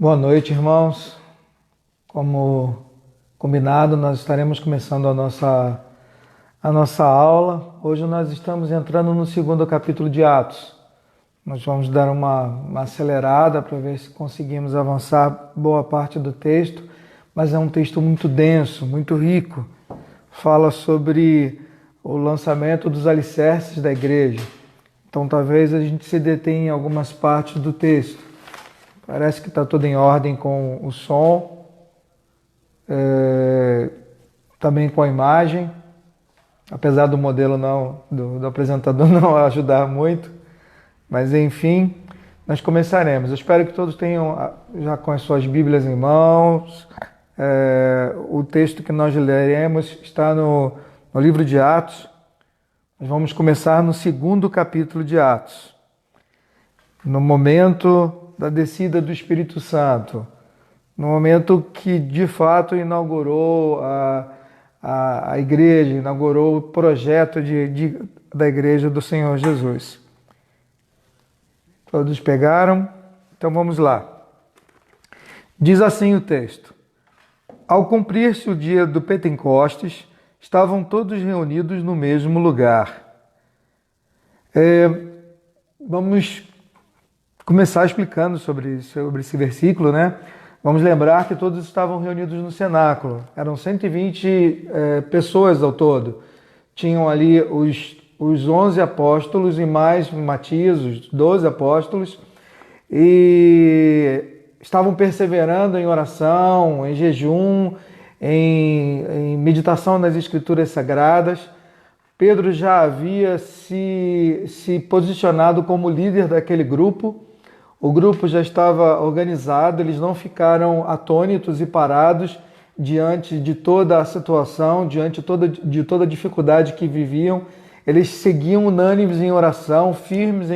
Boa noite, irmãos. Como combinado, nós estaremos começando a nossa aula. Hoje nós estamos entrando no segundo capítulo de Atos. Nós vamos dar uma acelerada para ver se conseguimos avançar boa parte do texto, mas é um texto muito denso, muito rico. Fala sobre o lançamento dos alicerces da igreja. Então talvez a gente se detenha em algumas partes do texto. Parece que está tudo em ordem com o som, também com a imagem, apesar do modelo do apresentador não ajudar muito, mas enfim, nós começaremos. Eu espero que todos tenham já com as suas Bíblias em mãos. O texto que nós leremos está no livro de Atos. Nós vamos começar no segundo capítulo de Atos, no momento da descida do Espírito Santo, no momento que de fato inaugurou a igreja, inaugurou o projeto da igreja do Senhor Jesus. Todos pegaram? Então vamos lá. Diz assim o texto: Ao cumprir-se o dia do Pentecostes, estavam todos reunidos no mesmo lugar. Vamos começar explicando sobre esse versículo, né? Vamos lembrar que todos estavam reunidos no cenáculo. Eram 120 pessoas ao todo. Tinham ali os 11 apóstolos e mais Matias, os 12 apóstolos, e estavam perseverando em oração, em jejum, em meditação nas Escrituras Sagradas. Pedro já havia se posicionado como líder daquele grupo. O grupo já estava organizado, eles não ficaram atônitos e parados diante de toda a situação, diante de toda a dificuldade que viviam. Eles seguiam unânimes em oração, firmes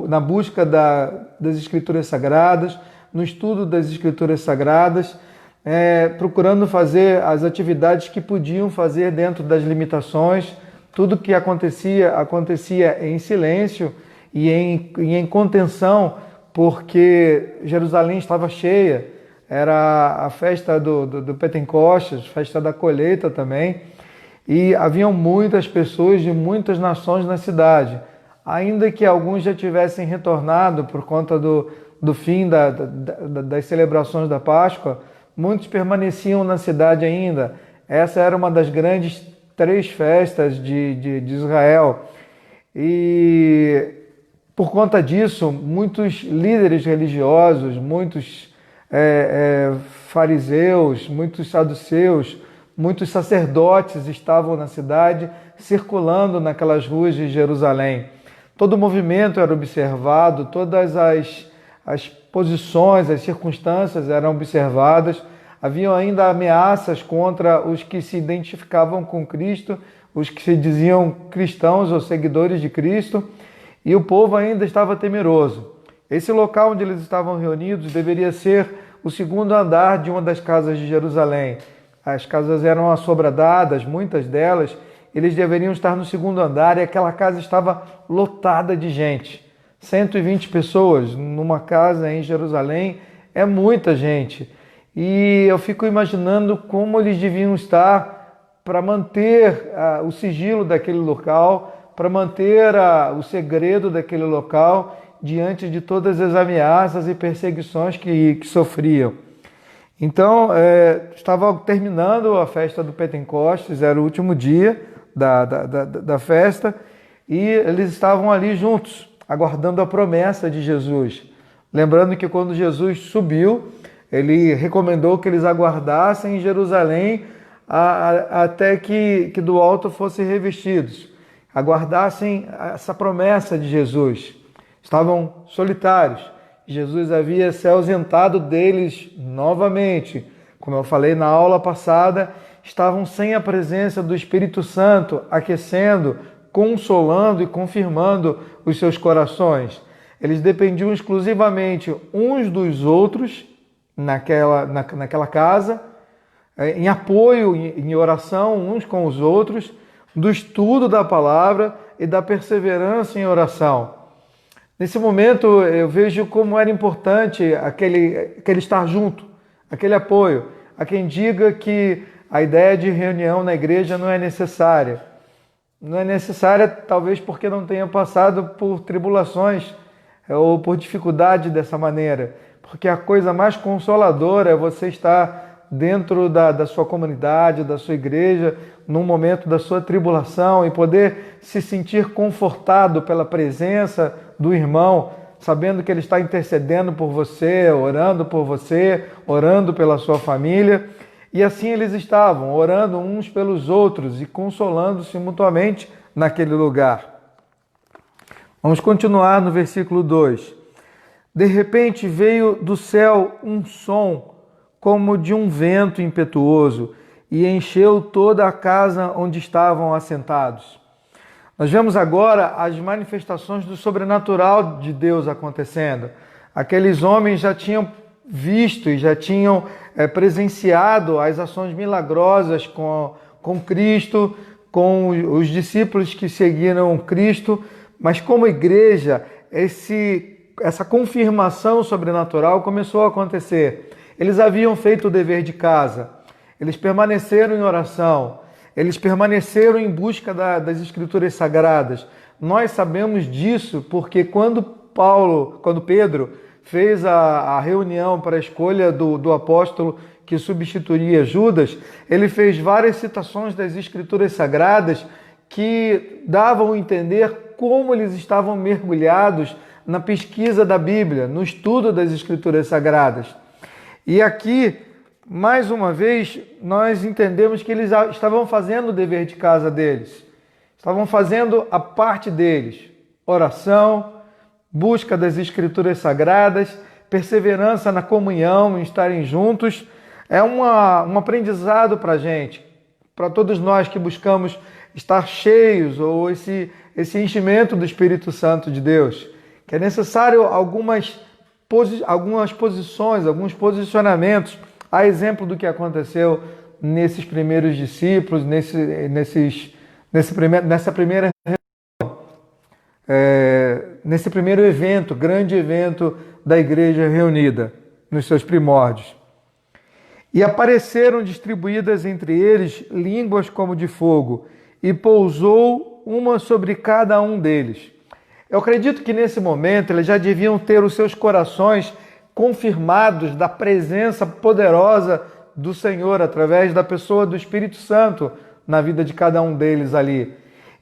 na busca das Escrituras Sagradas, no estudo das Escrituras Sagradas, procurando fazer as atividades que podiam fazer dentro das limitações. Tudo que acontecia em silêncio e em contenção, porque Jerusalém estava cheia. Era a festa do Pentecostes, festa da colheita também, e haviam muitas pessoas de muitas nações na cidade. Ainda que alguns já tivessem retornado por conta do fim das celebrações da Páscoa, muitos permaneciam na cidade ainda. Essa era uma das grandes 3 festas de Israel. E por conta disso, muitos líderes religiosos, muitos fariseus, muitos saduceus, muitos sacerdotes estavam na cidade, circulando naquelas ruas de Jerusalém. Todo o movimento era observado, todas as posições, as circunstâncias eram observadas. Haviam ainda ameaças contra os que se identificavam com Cristo, os que se diziam cristãos ou seguidores de Cristo, e o povo ainda estava temeroso. Esse local onde eles estavam reunidos deveria ser o segundo andar de uma das casas de Jerusalém. As casas eram assobradadas, muitas delas. Eles deveriam estar no segundo andar e aquela casa estava lotada de gente. 120 pessoas numa casa em Jerusalém é muita gente. E eu fico imaginando como eles deviam estar para manter o sigilo daquele local, para manter o segredo daquele local diante de todas as ameaças e perseguições que sofriam. Então, estava terminando a festa do Pentecostes, era o último dia da festa, e eles estavam ali juntos, aguardando a promessa de Jesus. Lembrando que quando Jesus subiu, ele recomendou que eles aguardassem em Jerusalém até que do alto fossem revestidos. Aguardassem essa promessa de Jesus. Estavam solitários. Jesus havia se ausentado deles novamente. Como eu falei na aula passada, estavam sem a presença do Espírito Santo, aquecendo, consolando e confirmando os seus corações. Eles dependiam exclusivamente uns dos outros naquela casa, em apoio, em oração uns com os outros, do estudo da palavra e da perseverança em oração. Nesse momento eu vejo como era importante aquele estar junto, aquele apoio. Há quem diga que a ideia de reunião na igreja não é necessária. Não é necessária talvez porque não tenha passado por tribulações ou por dificuldade dessa maneira. Porque a coisa mais consoladora é você estar dentro da sua comunidade, da sua igreja, num momento da sua tribulação e poder se sentir confortado pela presença do irmão, sabendo que ele está intercedendo por você, orando pela sua família. E assim eles estavam, orando uns pelos outros e consolando-se mutuamente naquele lugar. Vamos continuar no versículo 2. De repente veio do céu um som como de um vento impetuoso e encheu toda a casa onde estavam assentados. Nós vemos agora as manifestações do sobrenatural de Deus acontecendo. Aqueles homens já tinham visto e já tinham presenciado as ações milagrosas com Cristo, com os discípulos que seguiram Cristo, mas como igreja, essa confirmação sobrenatural começou a acontecer. Eles haviam feito o dever de casa, eles permaneceram em oração, eles permaneceram em busca das Escrituras Sagradas. Nós sabemos disso porque quando Pedro fez a reunião para a escolha do apóstolo que substituiria Judas, ele fez várias citações das Escrituras Sagradas que davam a entender como eles estavam mergulhados na pesquisa da Bíblia, no estudo das Escrituras Sagradas. E aqui, mais uma vez, nós entendemos que eles estavam fazendo o dever de casa deles, estavam fazendo a parte deles, oração, busca das Escrituras Sagradas, perseverança na comunhão, em estarem juntos. É um aprendizado para a gente, para todos nós que buscamos estar cheios ou esse enchimento do Espírito Santo de Deus, que é necessário algumas posições, alguns posicionamentos, a exemplo do que aconteceu nesses primeiros discípulos, nessa primeira nesse primeiro evento, grande evento da igreja reunida, nos seus primórdios. E apareceram distribuídas entre eles línguas como de fogo, e pousou uma sobre cada um deles. Eu acredito que nesse momento eles já deviam ter os seus corações confirmados da presença poderosa do Senhor através da pessoa do Espírito Santo na vida de cada um deles ali.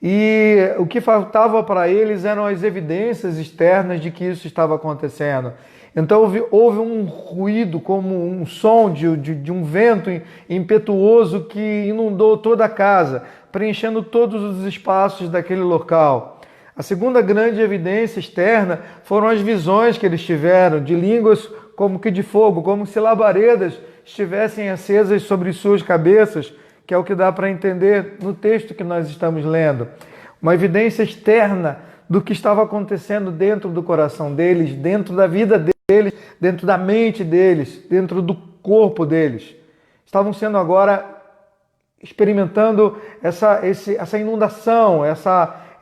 E o que faltava para eles eram as evidências externas de que isso estava acontecendo. Então houve um ruído, como um som de um vento impetuoso que inundou toda a casa, preenchendo todos os espaços daquele local. A segunda grande evidência externa foram as visões que eles tiveram, de línguas como que de fogo, como se labaredas estivessem acesas sobre suas cabeças, que é o que dá para entender no texto que nós estamos lendo. Uma evidência externa do que estava acontecendo dentro do coração deles, dentro da vida deles, dentro da mente deles, dentro do corpo deles. Estavam sendo agora experimentando essa inundação,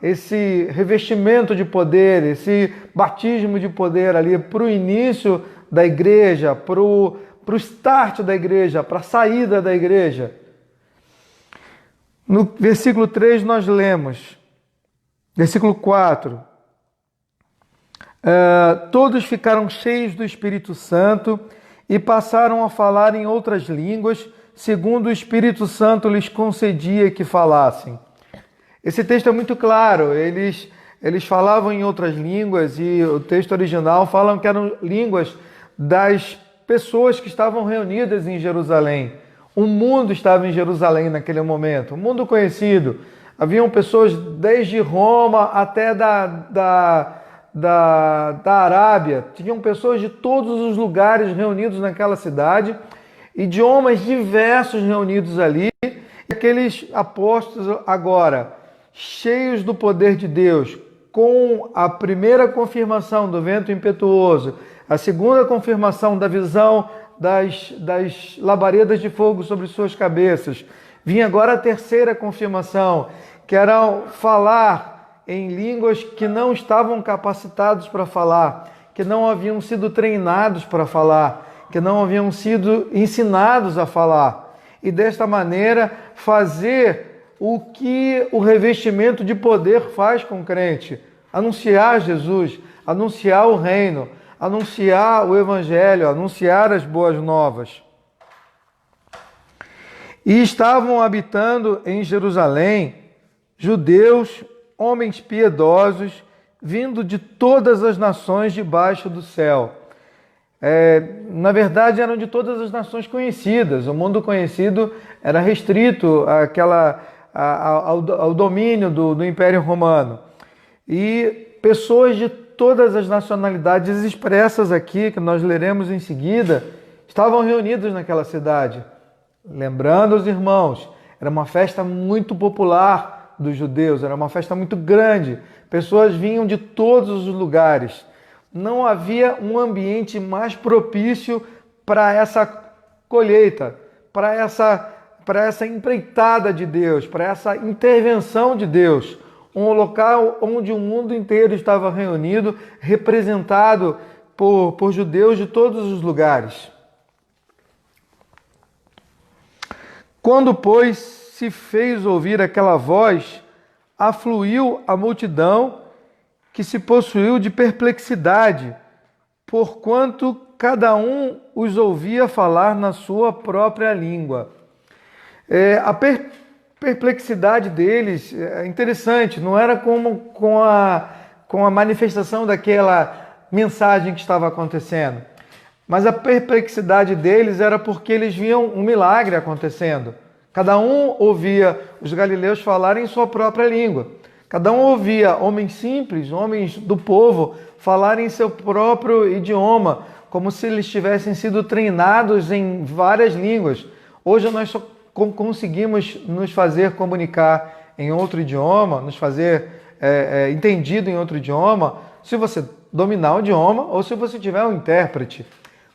esse revestimento de poder, esse batismo de poder ali para o início da igreja, para o start da igreja, para a saída da igreja. No versículo 3 nós lemos, versículo 4, todos ficaram cheios do Espírito Santo e passaram a falar em outras línguas, segundo o Espírito Santo lhes concedia que falassem. Esse texto é muito claro, eles falavam em outras línguas e o texto original fala que eram línguas das pessoas que estavam reunidas em Jerusalém. O mundo estava em Jerusalém naquele momento, um mundo conhecido. Haviam pessoas desde Roma até da Arábia, tinham pessoas de todos os lugares reunidos naquela cidade, idiomas diversos reunidos ali. Aqueles apóstolos agora, cheios do poder de Deus, com a primeira confirmação do vento impetuoso, a segunda confirmação da visão das labaredas de fogo sobre suas cabeças, vinha agora a terceira confirmação, que era falar em línguas que não estavam capacitados para falar, que não haviam sido treinados para falar, que não haviam sido ensinados a falar. E desta maneira fazer o que o revestimento de poder faz com o crente: anunciar Jesus, anunciar o reino, anunciar o evangelho, anunciar as boas novas. E estavam habitando em Jerusalém judeus, homens piedosos, vindo de todas as nações debaixo do céu. Na verdade, eram de todas as nações conhecidas. O mundo conhecido era restrito ao domínio do Império Romano. E pessoas de todas as nacionalidades expressas aqui, que nós leremos em seguida, estavam reunidos naquela cidade. Lembrando os irmãos, era uma festa muito popular dos judeus, era uma festa muito grande. Pessoas vinham de todos os lugares. Não havia um ambiente mais propício para essa colheita, para essa empreitada de Deus, para essa intervenção de Deus. Um local onde o mundo inteiro estava reunido, representado por judeus de todos os lugares. Quando, pois, se fez ouvir aquela voz, afluiu a multidão, que se possuiu de perplexidade, porquanto cada um os ouvia falar na sua própria língua. A perplexidade deles é interessante, não era como com a manifestação daquela mensagem que estava acontecendo, mas a perplexidade deles era porque eles viam um milagre acontecendo. Cada um ouvia os galileus falarem em sua própria língua. Cada um ouvia homens simples, homens do povo, falarem em seu próprio idioma, como se eles tivessem sido treinados em várias línguas. Hoje nós só conseguimos nos fazer comunicar em outro idioma, nos fazer entendido em outro idioma, se você dominar o idioma ou se você tiver um intérprete.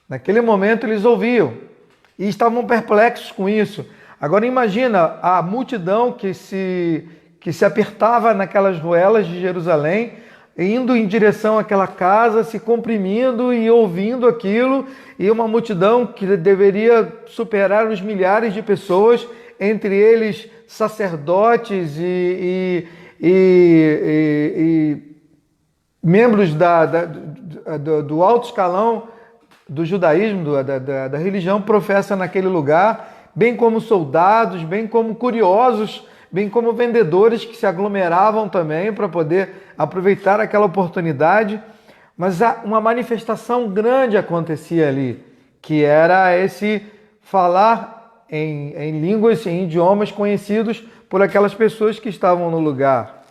Naquele momento eles ouviam e estavam perplexos com isso. Agora imagina a multidão que se apertava naquelas ruelas de Jerusalém, indo em direção àquela casa, se comprimindo e ouvindo aquilo, e uma multidão que deveria superar os milhares de pessoas, entre eles sacerdotes e membros do alto escalão do judaísmo, da religião professa naquele lugar, bem como soldados, bem como curiosos, bem como vendedores que se aglomeravam também para poder aproveitar aquela oportunidade. Mas uma manifestação grande acontecia ali, que era esse falar em línguas, em idiomas conhecidos por aquelas pessoas que estavam no lugar.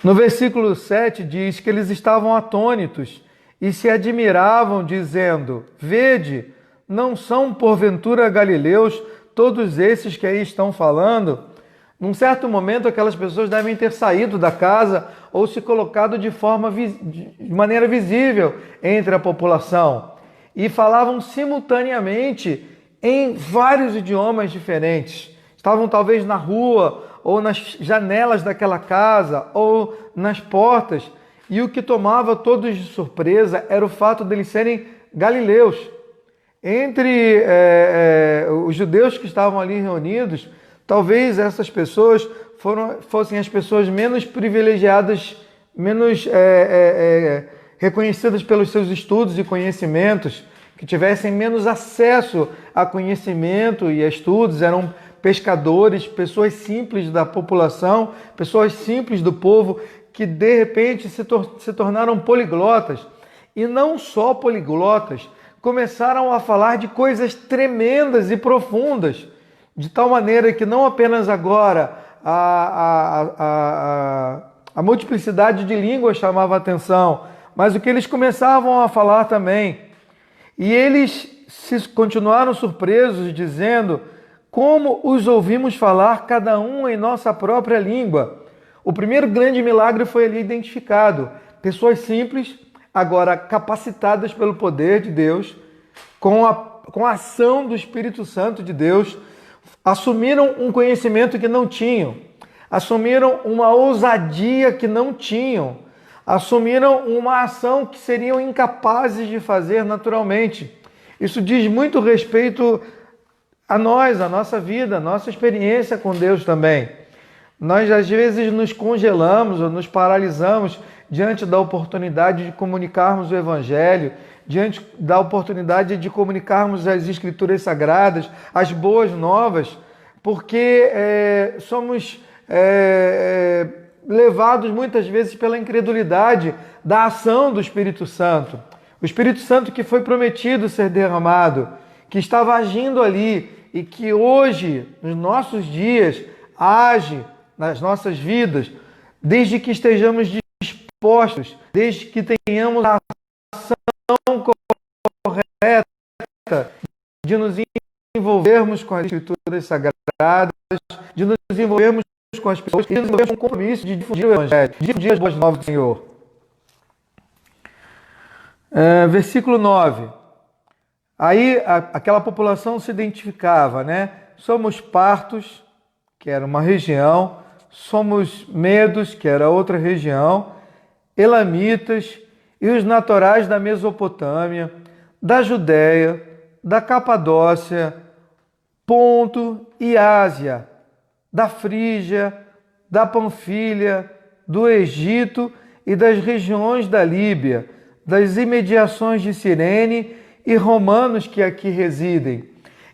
No versículo 7 diz que eles estavam atônitos e se admiravam, dizendo: Vede, não são porventura galileus todos esses que aí estão falando? Num certo momento, aquelas pessoas devem ter saído da casa ou se colocado de maneira visível entre a população e falavam simultaneamente em vários idiomas diferentes. Estavam talvez na rua ou nas janelas daquela casa ou nas portas, e o que tomava todos de surpresa era o fato de eles serem galileus. Entre os judeus que estavam ali reunidos, talvez essas pessoas fossem as pessoas menos privilegiadas, menos reconhecidas pelos seus estudos e conhecimentos, que tivessem menos acesso a conhecimento e a estudos. Eram pescadores, pessoas simples da população, pessoas simples do povo, que de repente se tornaram poliglotas. E não só poliglotas, começaram a falar de coisas tremendas e profundas, de tal maneira que não apenas agora a multiplicidade de línguas chamava a atenção, mas o que eles começavam a falar também. E eles continuaram surpresos, dizendo: como os ouvimos falar cada um em nossa própria língua. O primeiro grande milagre foi ali identificado. Pessoas simples, agora capacitadas pelo poder de Deus, com a ação do Espírito Santo de Deus, assumiram um conhecimento que não tinham. assumiram uma ousadia que não tinham, assumiram uma ação que seriam incapazes de fazer naturalmente. Isso diz muito respeito a nós, a nossa vida, a nossa experiência com Deus também. Nós às vezes nos congelamos ou nos paralisamos diante da oportunidade de comunicarmos o Evangelho, diante da oportunidade de comunicarmos as Escrituras Sagradas, as boas novas, porque somos levados muitas vezes pela incredulidade da ação do Espírito Santo. O Espírito Santo que foi prometido ser derramado, que estava agindo ali e que hoje, nos nossos dias, age nas nossas vidas, desde que estejamos dispostos, desde que tenhamos a ação correta de nos envolvermos com as Escrituras Sagradas, de nos envolvermos com as pessoas, de nos envolvermos com o compromisso de difundir o Evangelho, de difundir as boas novas do Senhor. Versículo 9. Aí aquela população se identificava, né? Somos partos, que era uma região, somos medos, que era outra região, elamitas e os naturais da Mesopotâmia, da Judéia, da Capadócia, Ponto e Ásia, da Frígia, da Panfilha, do Egito e das regiões da Líbia, das imediações de Cirene e romanos que aqui residem.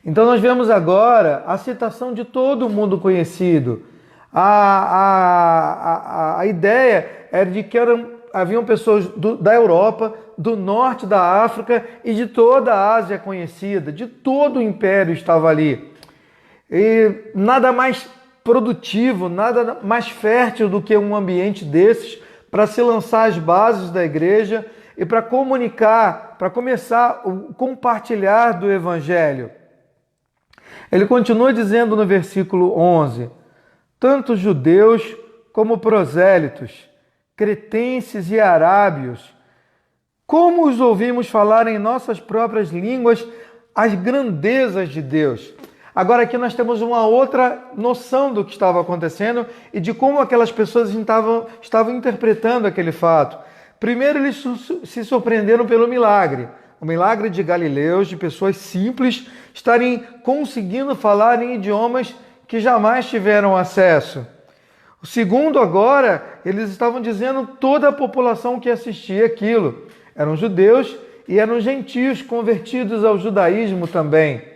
Então nós vemos agora a citação de todo mundo conhecido. A ideia era de que haviam pessoas da Europa, do norte da África e de toda a Ásia conhecida, de todo o império estava ali. E nada mais produtivo, nada mais fértil do que um ambiente desses para se lançar as bases da igreja e para comunicar, para começar o compartilhar do Evangelho. Ele continua dizendo no versículo 11: tanto judeus como prosélitos, cretenses e arábios, como os ouvimos falar em nossas próprias línguas as grandezas de Deus. Agora aqui nós temos uma outra noção do que estava acontecendo e de como aquelas pessoas estavam interpretando aquele fato. Primeiro eles se surpreenderam pelo milagre. O milagre de Galileus, de pessoas simples, estarem conseguindo falar em idiomas que jamais tiveram acesso. O segundo agora, eles estavam dizendo toda a população que assistia aquilo. Eram judeus e eram gentios convertidos ao judaísmo também.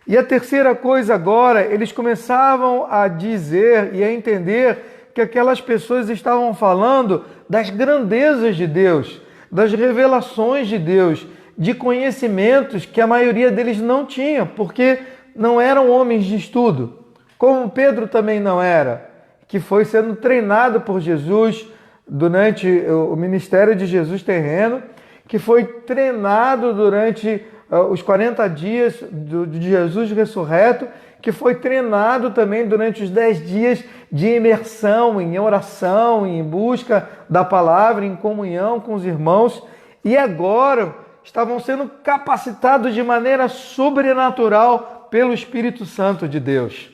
E a terceira coisa agora, eles começavam a dizer e a entender que aquelas pessoas estavam falando das grandezas de Deus, das revelações de Deus, de conhecimentos que a maioria deles não tinha, porque não eram homens de estudo, como Pedro também não era, que foi sendo treinado por Jesus durante o ministério de Jesus terreno, que foi treinado durante os 40 dias de Jesus ressurreto, que foi treinado também durante os 10 dias de imersão em oração, em busca da palavra, em comunhão com os irmãos, e agora estavam sendo capacitados de maneira sobrenatural pelo Espírito Santo de Deus.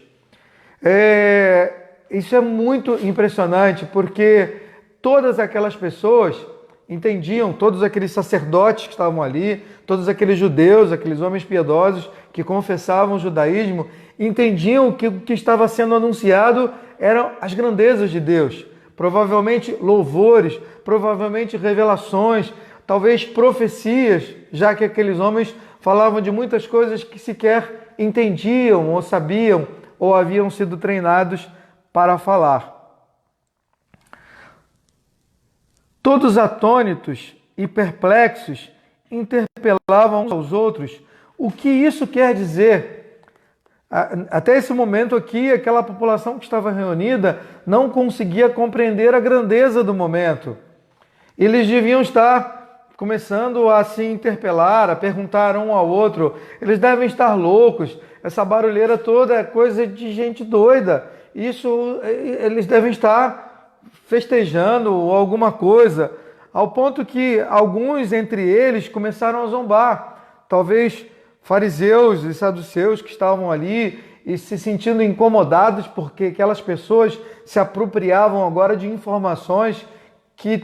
Isso é muito impressionante, porque todas aquelas pessoas entendiam, todos aqueles sacerdotes que estavam ali, todos aqueles judeus, aqueles homens piedosos que confessavam o judaísmo, entendiam que o que estava sendo anunciado eram as grandezas de Deus. Provavelmente louvores, provavelmente revelações, talvez profecias, já que aqueles homens falavam de muitas coisas que sequer entendiam ou sabiam ou haviam sido treinados para falar. Todos atônitos e perplexos interpelavam uns aos outros. O que isso quer dizer? Até esse momento aqui, aquela população que estava reunida não conseguia compreender a grandeza do momento. Eles deviam estar começando a se interpelar, a perguntar um ao outro. Eles devem estar loucos. Essa barulheira toda é coisa de gente doida. Eles devem estar festejando ou alguma coisa, ao ponto que alguns entre eles começaram a zombar. Talvez fariseus e saduceus que estavam ali e se sentindo incomodados porque aquelas pessoas se apropriavam agora de informações que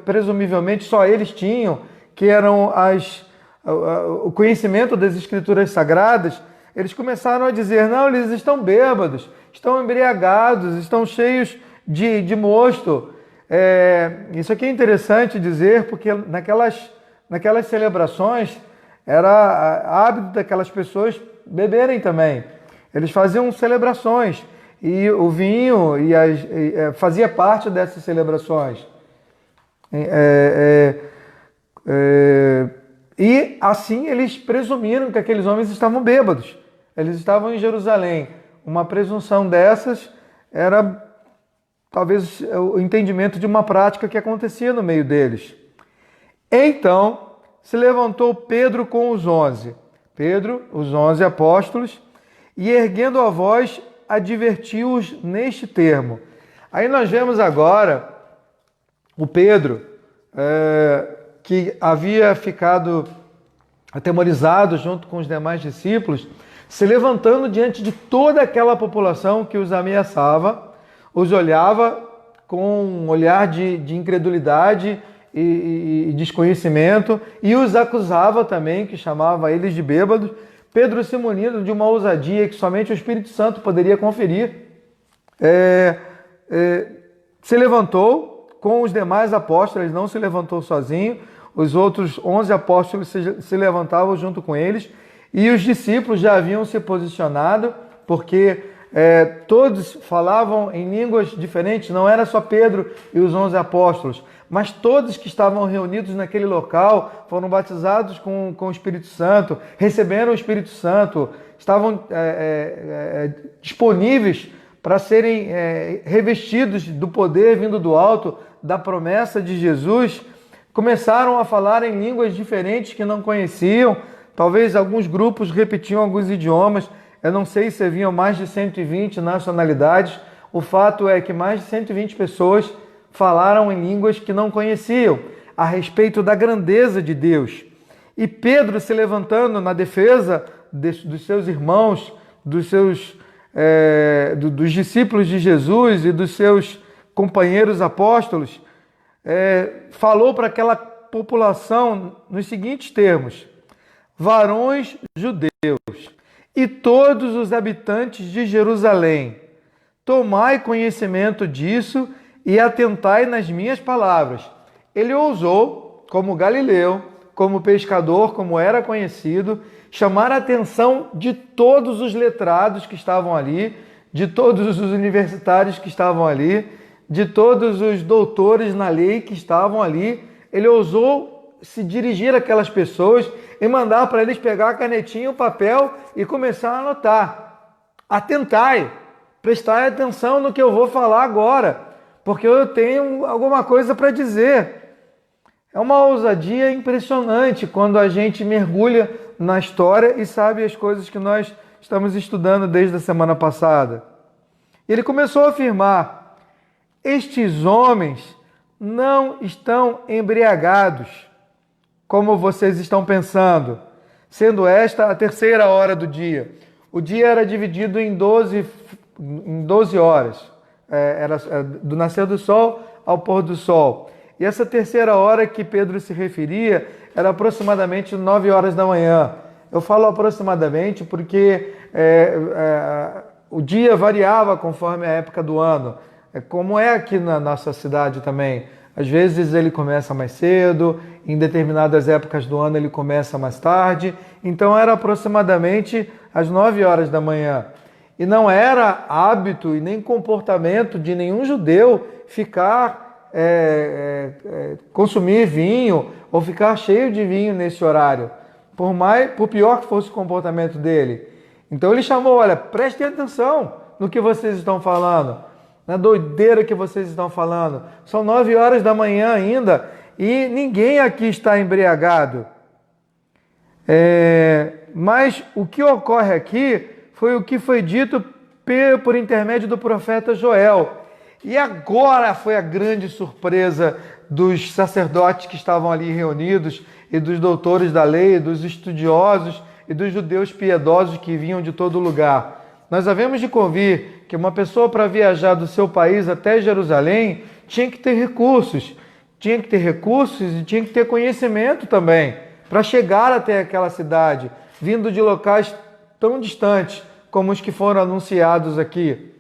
presumivelmente só eles tinham, que eram o conhecimento das Escrituras Sagradas. Eles começaram a dizer: não, eles estão bêbados, estão embriagados, estão cheios de mosto. Isso aqui é interessante dizer, porque naquelas celebrações era hábito daquelas pessoas beberem também. Eles faziam celebrações e o vinho fazia parte dessas celebrações. E assim eles presumiram que aqueles homens estavam bêbados. Eles estavam em Jerusalém. Uma presunção dessas era talvez o entendimento de uma prática que acontecia no meio deles. Então se levantou Pedro com os 11. Pedro, os 11 apóstolos, e erguendo a voz, advertiu-os neste termo. Aí nós vemos agora o Pedro, que havia ficado atemorizado junto com os demais discípulos, se levantando diante de toda aquela população que os ameaçava, os olhava com um olhar de incredulidade e desconhecimento, e os acusava também, que chamava eles de bêbados. Pedro se munindo de uma ousadia que somente o Espírito Santo poderia conferir, se levantou com os demais apóstolos. Ele não se levantou sozinho, os outros 11 apóstolos se levantavam junto com eles, e os discípulos já haviam se posicionado, porque todos falavam em línguas diferentes. Não era só Pedro e os 11 apóstolos, mas todos que estavam reunidos naquele local foram batizados com o Espírito Santo, receberam o Espírito Santo, estavam disponíveis para serem revestidos do poder vindo do alto, da promessa de Jesus. Começaram a falar em línguas diferentes que não conheciam. Talvez alguns grupos repetiam alguns idiomas. Eu não sei se haviam mais de 120 nacionalidades. O fato é que mais de 120 pessoas falaram em línguas que não conheciam, a respeito da grandeza de Deus. E Pedro, se levantando na defesa dos seus irmãos, dos discípulos de Jesus e dos seus companheiros apóstolos, falou para aquela população nos seguintes termos: varões judeus e todos os habitantes de Jerusalém, tomai conhecimento disso e atentai nas minhas palavras. Ele ousou, como galileu, como pescador, como era conhecido, chamar a atenção de todos os letrados que estavam ali, de todos os universitários que estavam ali, de todos os doutores na lei que estavam ali. Ele ousou se dirigir àquelas pessoas e mandar para eles pegar a canetinha e o papel e começar a anotar. Atentai, prestai atenção no que eu vou falar agora, porque eu tenho alguma coisa para dizer. É uma ousadia impressionante quando a gente mergulha na história e sabe as coisas que nós estamos estudando desde a semana passada. Ele começou a afirmar: estes homens não estão embriagados, como vocês estão pensando, sendo esta a terceira hora do dia. O dia era dividido em 12 horas. Era do nascer do sol ao pôr do sol. E essa terceira hora que Pedro se referia era aproximadamente 9 horas da manhã. Eu falo aproximadamente porque o dia variava conforme a época do ano, como é aqui na nossa cidade também. Às vezes ele começa mais cedo, em determinadas épocas do ano ele começa mais tarde. Então era aproximadamente às 9 horas da manhã. E não era hábito e nem comportamento de nenhum judeu ficar, consumir vinho ou ficar cheio de vinho nesse horário, por pior que fosse o comportamento dele. Então ele chamou: olha, prestem atenção no que vocês estão falando, na doideira que vocês estão falando. São 9 horas da manhã ainda e ninguém aqui está embriagado. Mas o que ocorre aqui foi o que foi dito por intermédio do profeta Joel. E agora foi a grande surpresa dos sacerdotes que estavam ali reunidos e dos doutores da lei, dos estudiosos e dos judeus piedosos que vinham de todo lugar. Nós havemos de convir que uma pessoa, para viajar do seu país até Jerusalém, tinha que ter recursos e tinha que ter conhecimento também, para chegar até aquela cidade, vindo de locais tão distantes como os que foram anunciados aqui.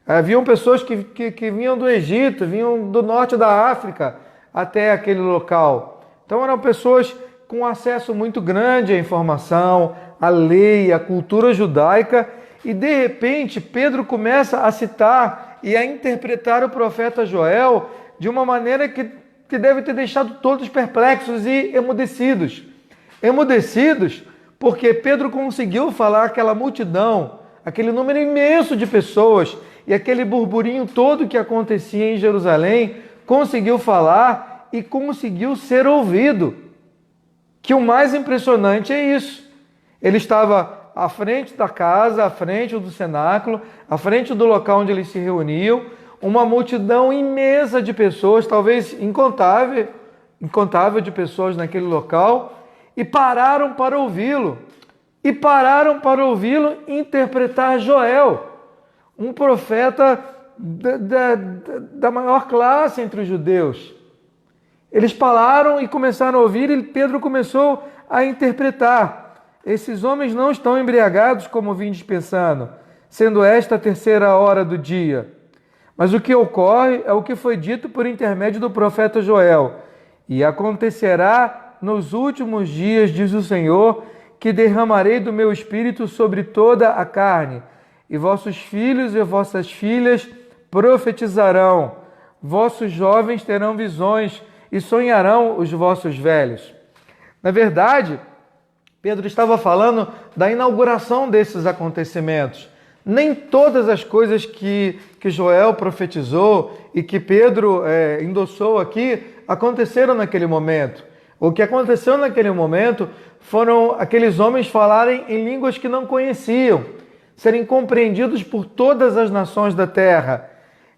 Haviam pessoas que vinham do Egito, vinham do norte da África até aquele local. Então eram pessoas com acesso muito grande à informação, à lei, à cultura judaica, e de repente Pedro começa a citar e a interpretar o profeta Joel de uma maneira que deve ter deixado todos perplexos e emudecidos. Emudecidos porque Pedro conseguiu falar àquela multidão, aquele número imenso de pessoas e aquele burburinho todo que acontecia em Jerusalém, conseguiu falar e conseguiu ser ouvido. Que o mais impressionante é isso. Ele estava à frente da casa, à frente do cenáculo, à frente do local onde eles se reuniam, uma multidão imensa de pessoas, talvez incontável de pessoas naquele local, e pararam para ouvi-lo. E pararam para ouvi-lo interpretar Joel, um profeta da maior classe entre os judeus. Eles pararam e começaram a ouvir, e Pedro começou a interpretar. Esses homens não estão embriagados como vindes pensando, sendo esta a terceira hora do dia. Mas o que ocorre é o que foi dito por intermédio do profeta Joel. E acontecerá nos últimos dias, diz o Senhor, que derramarei do meu espírito sobre toda a carne, e vossos filhos e vossas filhas profetizarão, vossos jovens terão visões, e sonharão os vossos velhos. Na verdade, Pedro estava falando da inauguração desses acontecimentos. Nem todas as coisas que Joel profetizou e que Pedro endossou aqui aconteceram naquele momento. O que aconteceu naquele momento foram aqueles homens falarem em línguas que não conheciam, serem compreendidos por todas as nações da terra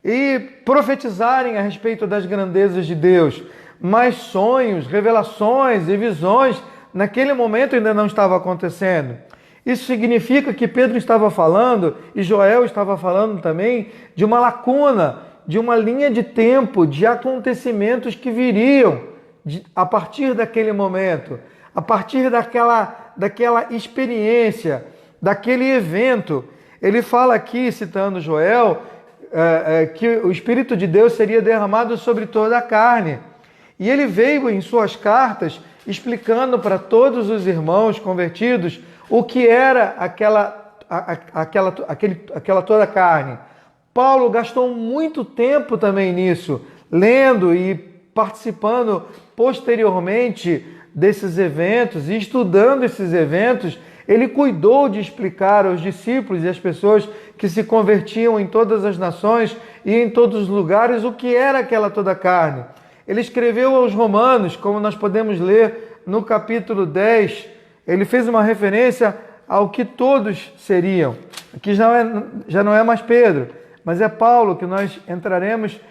e profetizarem a respeito das grandezas de Deus. Mas sonhos, revelações e visões naquele momento ainda não estavam acontecendo. Isso significa que Pedro estava falando, e Joel estava falando também, de uma lacuna, de uma linha de tempo, de acontecimentos que viriam a partir daquele momento, a partir daquela experiência, daquele evento. Ele fala aqui, citando Joel, que o Espírito de Deus seria derramado sobre toda a carne. E ele veio em suas cartas explicando para todos os irmãos convertidos o que era aquela toda a carne. Paulo gastou muito tempo também nisso, lendo e participando posteriormente desses eventos e estudando esses eventos. Ele cuidou de explicar aos discípulos e às pessoas que se convertiam em todas as nações e em todos os lugares o que era aquela toda a carne. Ele escreveu aos Romanos, como nós podemos ler no capítulo 10, ele fez uma referência ao que todos seriam. Aqui já não é mais Pedro, mas é Paulo, que nós entraremos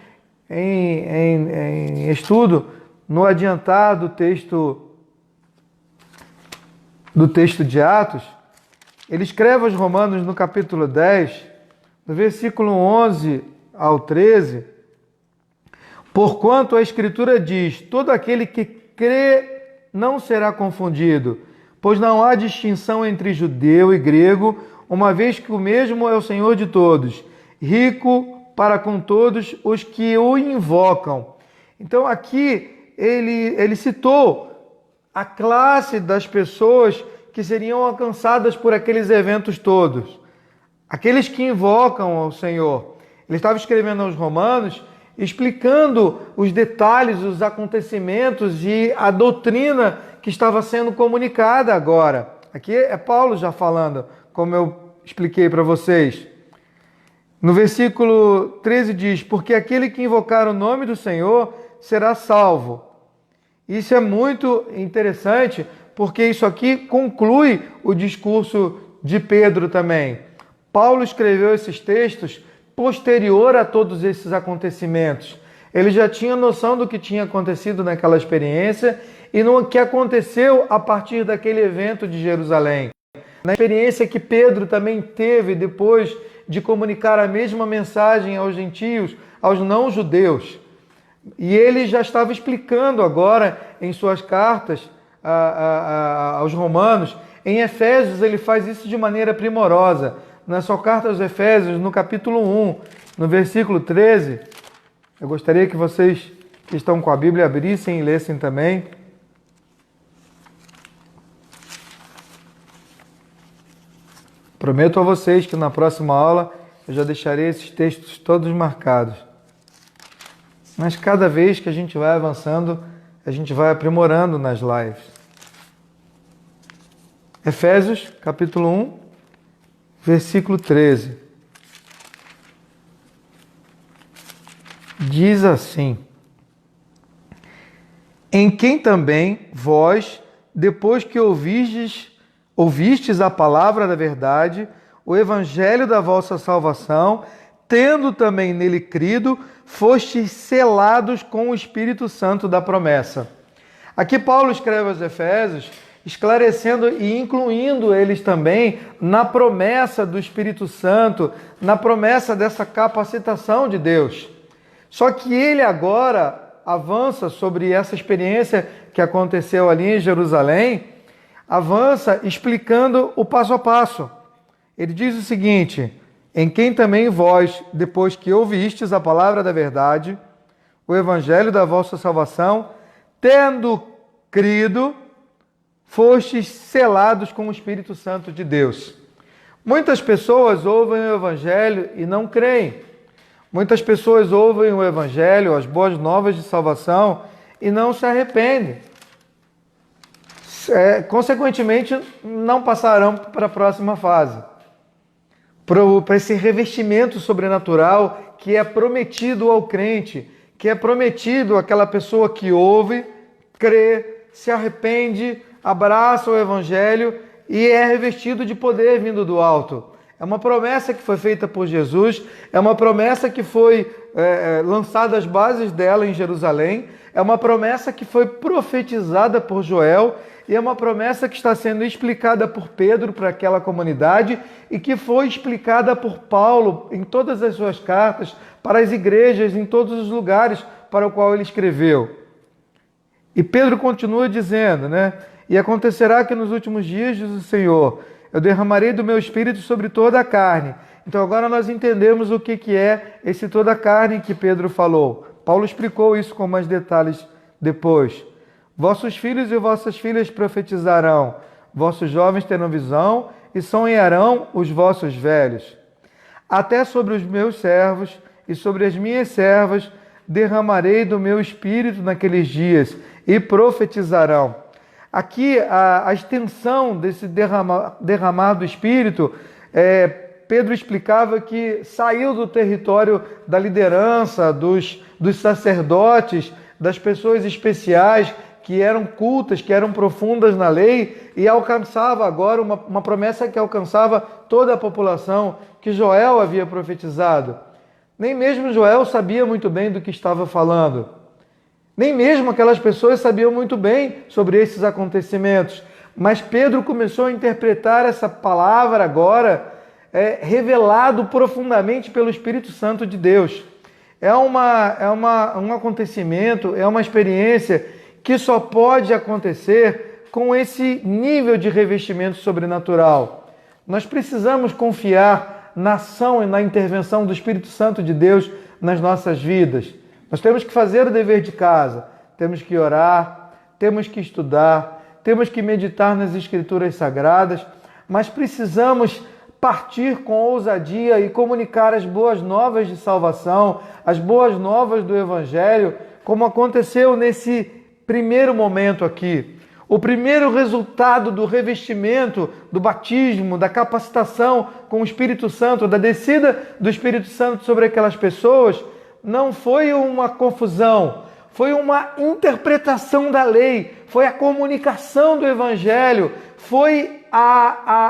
em estudo no adiantar do texto de Atos. Ele escreve aos Romanos no capítulo 10, no versículo 11 ao 13, porquanto a Escritura diz, todo aquele que crê não será confundido, pois não há distinção entre judeu e grego, uma vez que o mesmo é o Senhor de todos, rico para com todos os que o invocam. Então aqui ele citou a classe das pessoas que seriam alcançadas por aqueles eventos todos, aqueles que invocam ao Senhor. Ele estava escrevendo aos Romanos, explicando os detalhes, os acontecimentos e a doutrina que estava sendo comunicada agora. Aqui é Paulo já falando, como eu expliquei para vocês. No versículo 13 diz, porque aquele que invocar o nome do Senhor será salvo. Isso é muito interessante, porque isso aqui conclui o discurso de Pedro também. Paulo escreveu esses textos posterior a todos esses acontecimentos. Ele já tinha noção do que tinha acontecido naquela experiência e no que aconteceu a partir daquele evento de Jerusalém. na experiência que Pedro também teve depois de comunicar a mesma mensagem aos gentios, aos não-judeus. E ele já estava explicando agora em suas cartas aos romanos. Em Efésios ele faz isso de maneira primorosa. Na sua carta aos Efésios, no capítulo 1, no versículo 13, eu gostaria que vocês que estão com a Bíblia abrissem e lessem também. Prometo a vocês que na próxima aula eu já deixarei esses textos todos marcados. Mas cada vez que a gente vai avançando, a gente vai aprimorando nas lives. Efésios, capítulo 1, versículo 13. Diz assim: em quem também vós, depois que ouvistes a palavra da verdade, o evangelho da vossa salvação, tendo também nele crido, fostes selados com o Espírito Santo da promessa. Aqui Paulo escreve aos Efésios, esclarecendo e incluindo eles também na promessa do Espírito Santo, na promessa dessa capacitação de Deus. Só que ele agora avança sobre essa experiência que aconteceu ali em Jerusalém, avança explicando o passo a passo. Ele diz o seguinte: em quem também vós, depois que ouvistes a palavra da verdade, o evangelho da vossa salvação, tendo crido, fostes selados com o Espírito Santo de Deus. Muitas pessoas ouvem o evangelho e não creem. Muitas pessoas ouvem o evangelho, as boas novas de salvação, e não se arrependem. Consequentemente, não passarão para a próxima fase, para esse revestimento sobrenatural que é prometido ao crente, que é prometido àquela pessoa que ouve, crê, se arrepende, abraça o evangelho e é revestido de poder vindo do alto. É uma promessa que foi feita por Jesus, é uma promessa que foi lançada as bases dela em Jerusalém, é uma promessa que foi profetizada por Joel e é uma promessa que está sendo explicada por Pedro para aquela comunidade e que foi explicada por Paulo em todas as suas cartas para as igrejas, em todos os lugares para o qual ele escreveu. E Pedro continua dizendo, né? E acontecerá que nos últimos dias, diz o Senhor, eu derramarei do meu espírito sobre toda a carne. Então agora nós entendemos o que é esse toda a carne que Pedro falou. Paulo explicou isso com mais detalhes depois. Vossos filhos e vossas filhas profetizarão, vossos jovens terão visão e sonharão os vossos velhos. Até sobre os meus servos e sobre as minhas servas derramarei do meu espírito naqueles dias e profetizarão. Aqui a extensão desse derramar do Espírito, Pedro explicava que saiu do território da liderança, dos sacerdotes, das pessoas especiais que eram cultas, que eram profundas na lei e alcançava agora uma promessa que alcançava toda a população que Joel havia profetizado. Nem mesmo Joel sabia muito bem do que estava falando. Nem mesmo aquelas pessoas sabiam muito bem sobre esses acontecimentos. Mas Pedro começou a interpretar essa palavra agora, revelado profundamente pelo Espírito Santo de Deus. É um acontecimento, é uma experiência que só pode acontecer com esse nível de revestimento sobrenatural. Nós precisamos confiar na ação e na intervenção do Espírito Santo de Deus nas nossas vidas. Nós temos que fazer o dever de casa, temos que orar, temos que estudar, temos que meditar nas Escrituras Sagradas, mas precisamos partir com ousadia e comunicar as boas novas de salvação, as boas novas do Evangelho, como aconteceu nesse primeiro momento aqui. O primeiro resultado do revestimento, do batismo, da capacitação com o Espírito Santo, da descida do Espírito Santo sobre aquelas pessoas, não foi uma confusão, foi uma interpretação da lei, foi a comunicação do Evangelho, foi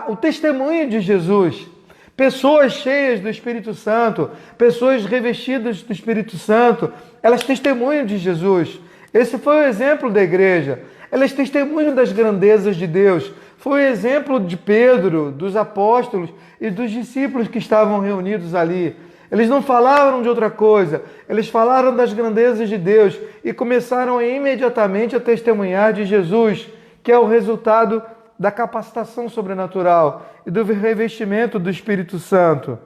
o testemunho de Jesus. Pessoas cheias do Espírito Santo, pessoas revestidas do Espírito Santo, elas testemunham de Jesus. Esse foi o exemplo da igreja. Elas testemunham das grandezas de Deus, Foi o exemplo de Pedro, dos apóstolos e dos discípulos que estavam reunidos ali. Eles não falaram de outra coisa, eles falaram das grandezas de Deus e começaram imediatamente a testemunhar de Jesus, que é o resultado da capacitação sobrenatural e do revestimento do Espírito Santo.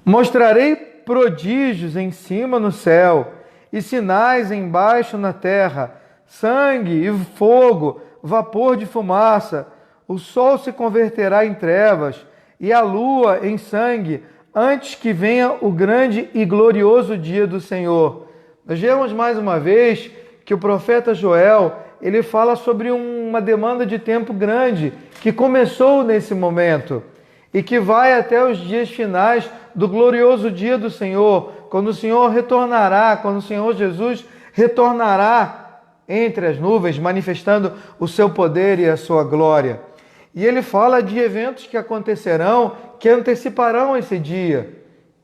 Mostrarei prodígios em cima no céu e sinais embaixo na terra, sangue e fogo, vapor de fumaça. O sol se converterá em trevas e a lua em sangue, antes que venha o grande e glorioso dia do Senhor. Nós vemos mais uma vez que o profeta Joel, ele fala sobre uma demanda de tempo grande que começou nesse momento e que vai até os dias finais do glorioso dia do Senhor, quando o Senhor retornará, quando o Senhor Jesus retornará entre as nuvens, manifestando o seu poder e a sua glória. E ele fala de eventos que acontecerão, que anteciparão esse dia,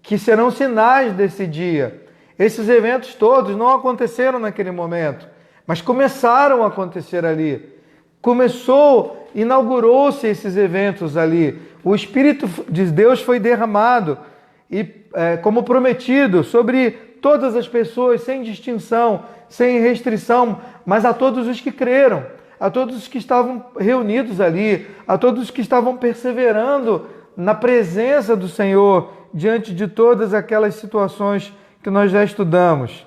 que serão sinais desse dia. Esses eventos todos não aconteceram naquele momento, mas começaram a acontecer ali. Inaugurou-se esses eventos ali. O Espírito de Deus foi derramado, e como prometido, sobre todas as pessoas, sem distinção, sem restrição, mas a todos os que creram, a todos os que estavam reunidos ali, a todos os que estavam perseverando na presença do Senhor, diante de todas aquelas situações que nós já estudamos.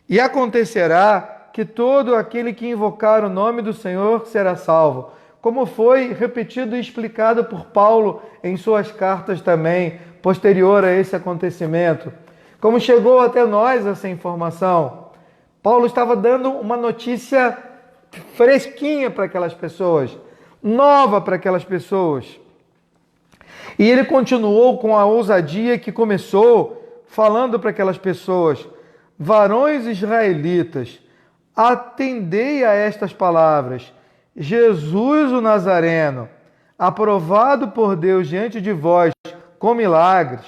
E acontecerá que todo aquele que invocar o nome do Senhor será salvo, como foi repetido e explicado por Paulo em suas cartas também, posterior a esse acontecimento. Como chegou até nós essa informação? Paulo estava dando uma notícia fresquinha para aquelas pessoas, nova para aquelas pessoas. E ele continuou com a ousadia que começou, falando para aquelas pessoas: varões israelitas, atendei a estas palavras. Jesus o Nazareno, aprovado por Deus diante de vós com milagres,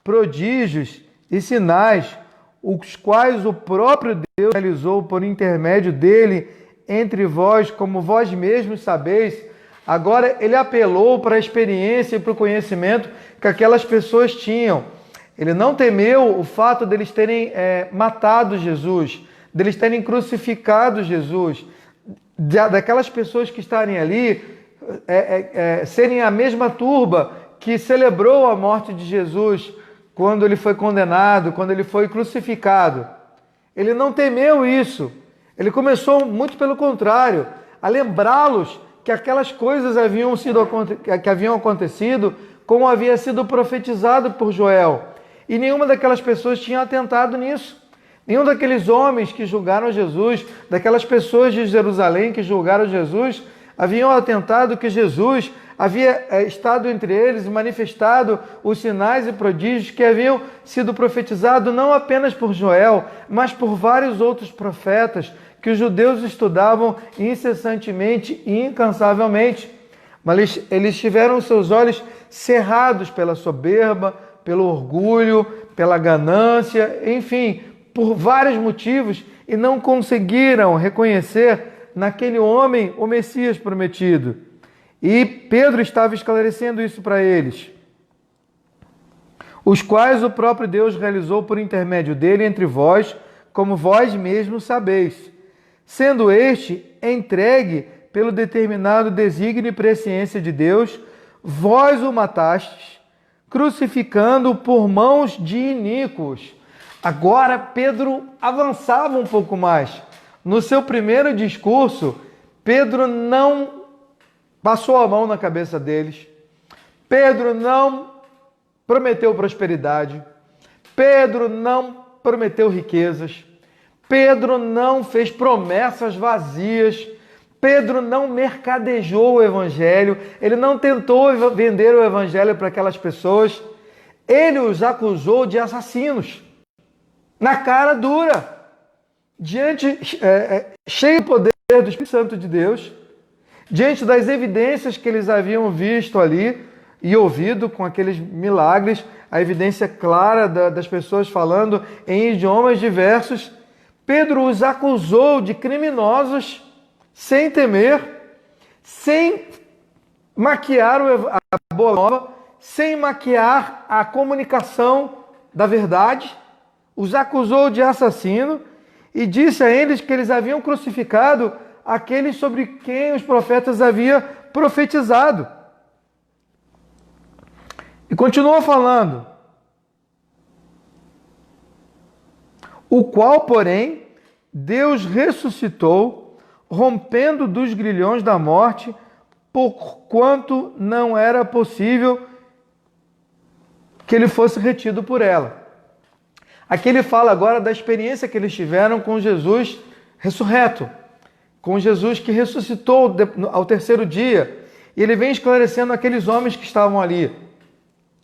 prodígios e sinais, os quais o próprio Deus realizou por intermédio dele entre vós, como vós mesmos sabeis. Agora ele apelou para a experiência e para o conhecimento que aquelas pessoas tinham. Ele não temeu o fato deles terem matado Jesus, deles terem crucificado Jesus, daquelas pessoas que estarem ali serem a mesma turba que celebrou a morte de Jesus quando ele foi condenado, quando ele foi crucificado. Ele não temeu isso. Ele começou, muito pelo contrário, a lembrá-los que aquelas coisas que haviam acontecido, como havia sido profetizado por Joel. E nenhuma daquelas pessoas tinha atentado nisso. Nenhum daqueles homens que julgaram Jesus, daquelas pessoas de Jerusalém que julgaram Jesus, haviam atentado que Jesus havia estado entre eles e manifestado os sinais e prodígios que haviam sido profetizados não apenas por Joel, mas por vários outros profetas que os judeus estudavam incessantemente e incansavelmente. Mas eles tiveram seus olhos cerrados pela soberba, pelo orgulho, pela ganância, enfim, por vários motivos, e não conseguiram reconhecer naquele homem o Messias prometido. E Pedro estava esclarecendo isso para eles, os quais o próprio Deus realizou por intermédio dele entre vós, como vós mesmos sabeis, sendo este entregue pelo determinado desígnio e presciência de Deus, vós o matastes, crucificando-o por mãos de iníquos. Agora Pedro avançava um pouco mais. No seu primeiro discurso, Pedro não passou a mão na cabeça deles. Pedro não prometeu prosperidade. Pedro não prometeu riquezas. Pedro não fez promessas vazias. Pedro não mercadejou o evangelho. Ele não tentou vender o evangelho para aquelas pessoas. Ele os acusou de assassinos. Na cara dura, cheio do poder do Espírito Santo de Deus, diante das evidências que eles haviam visto ali e ouvido com aqueles milagres, a evidência clara das pessoas falando em idiomas diversos, Pedro os acusou de criminosos sem temer, sem maquiar a boa nova, sem maquiar a comunicação da verdade, os acusou de assassino e disse a eles que eles haviam crucificado aquele sobre quem os profetas haviam profetizado. E continuou falando: o qual, porém, Deus ressuscitou, rompendo dos grilhões da morte, porquanto não era possível que ele fosse retido por ela. Aqui ele fala agora da experiência que eles tiveram com Jesus ressurreto, com Jesus que ressuscitou ao terceiro dia. E ele vem esclarecendo aqueles homens que estavam ali,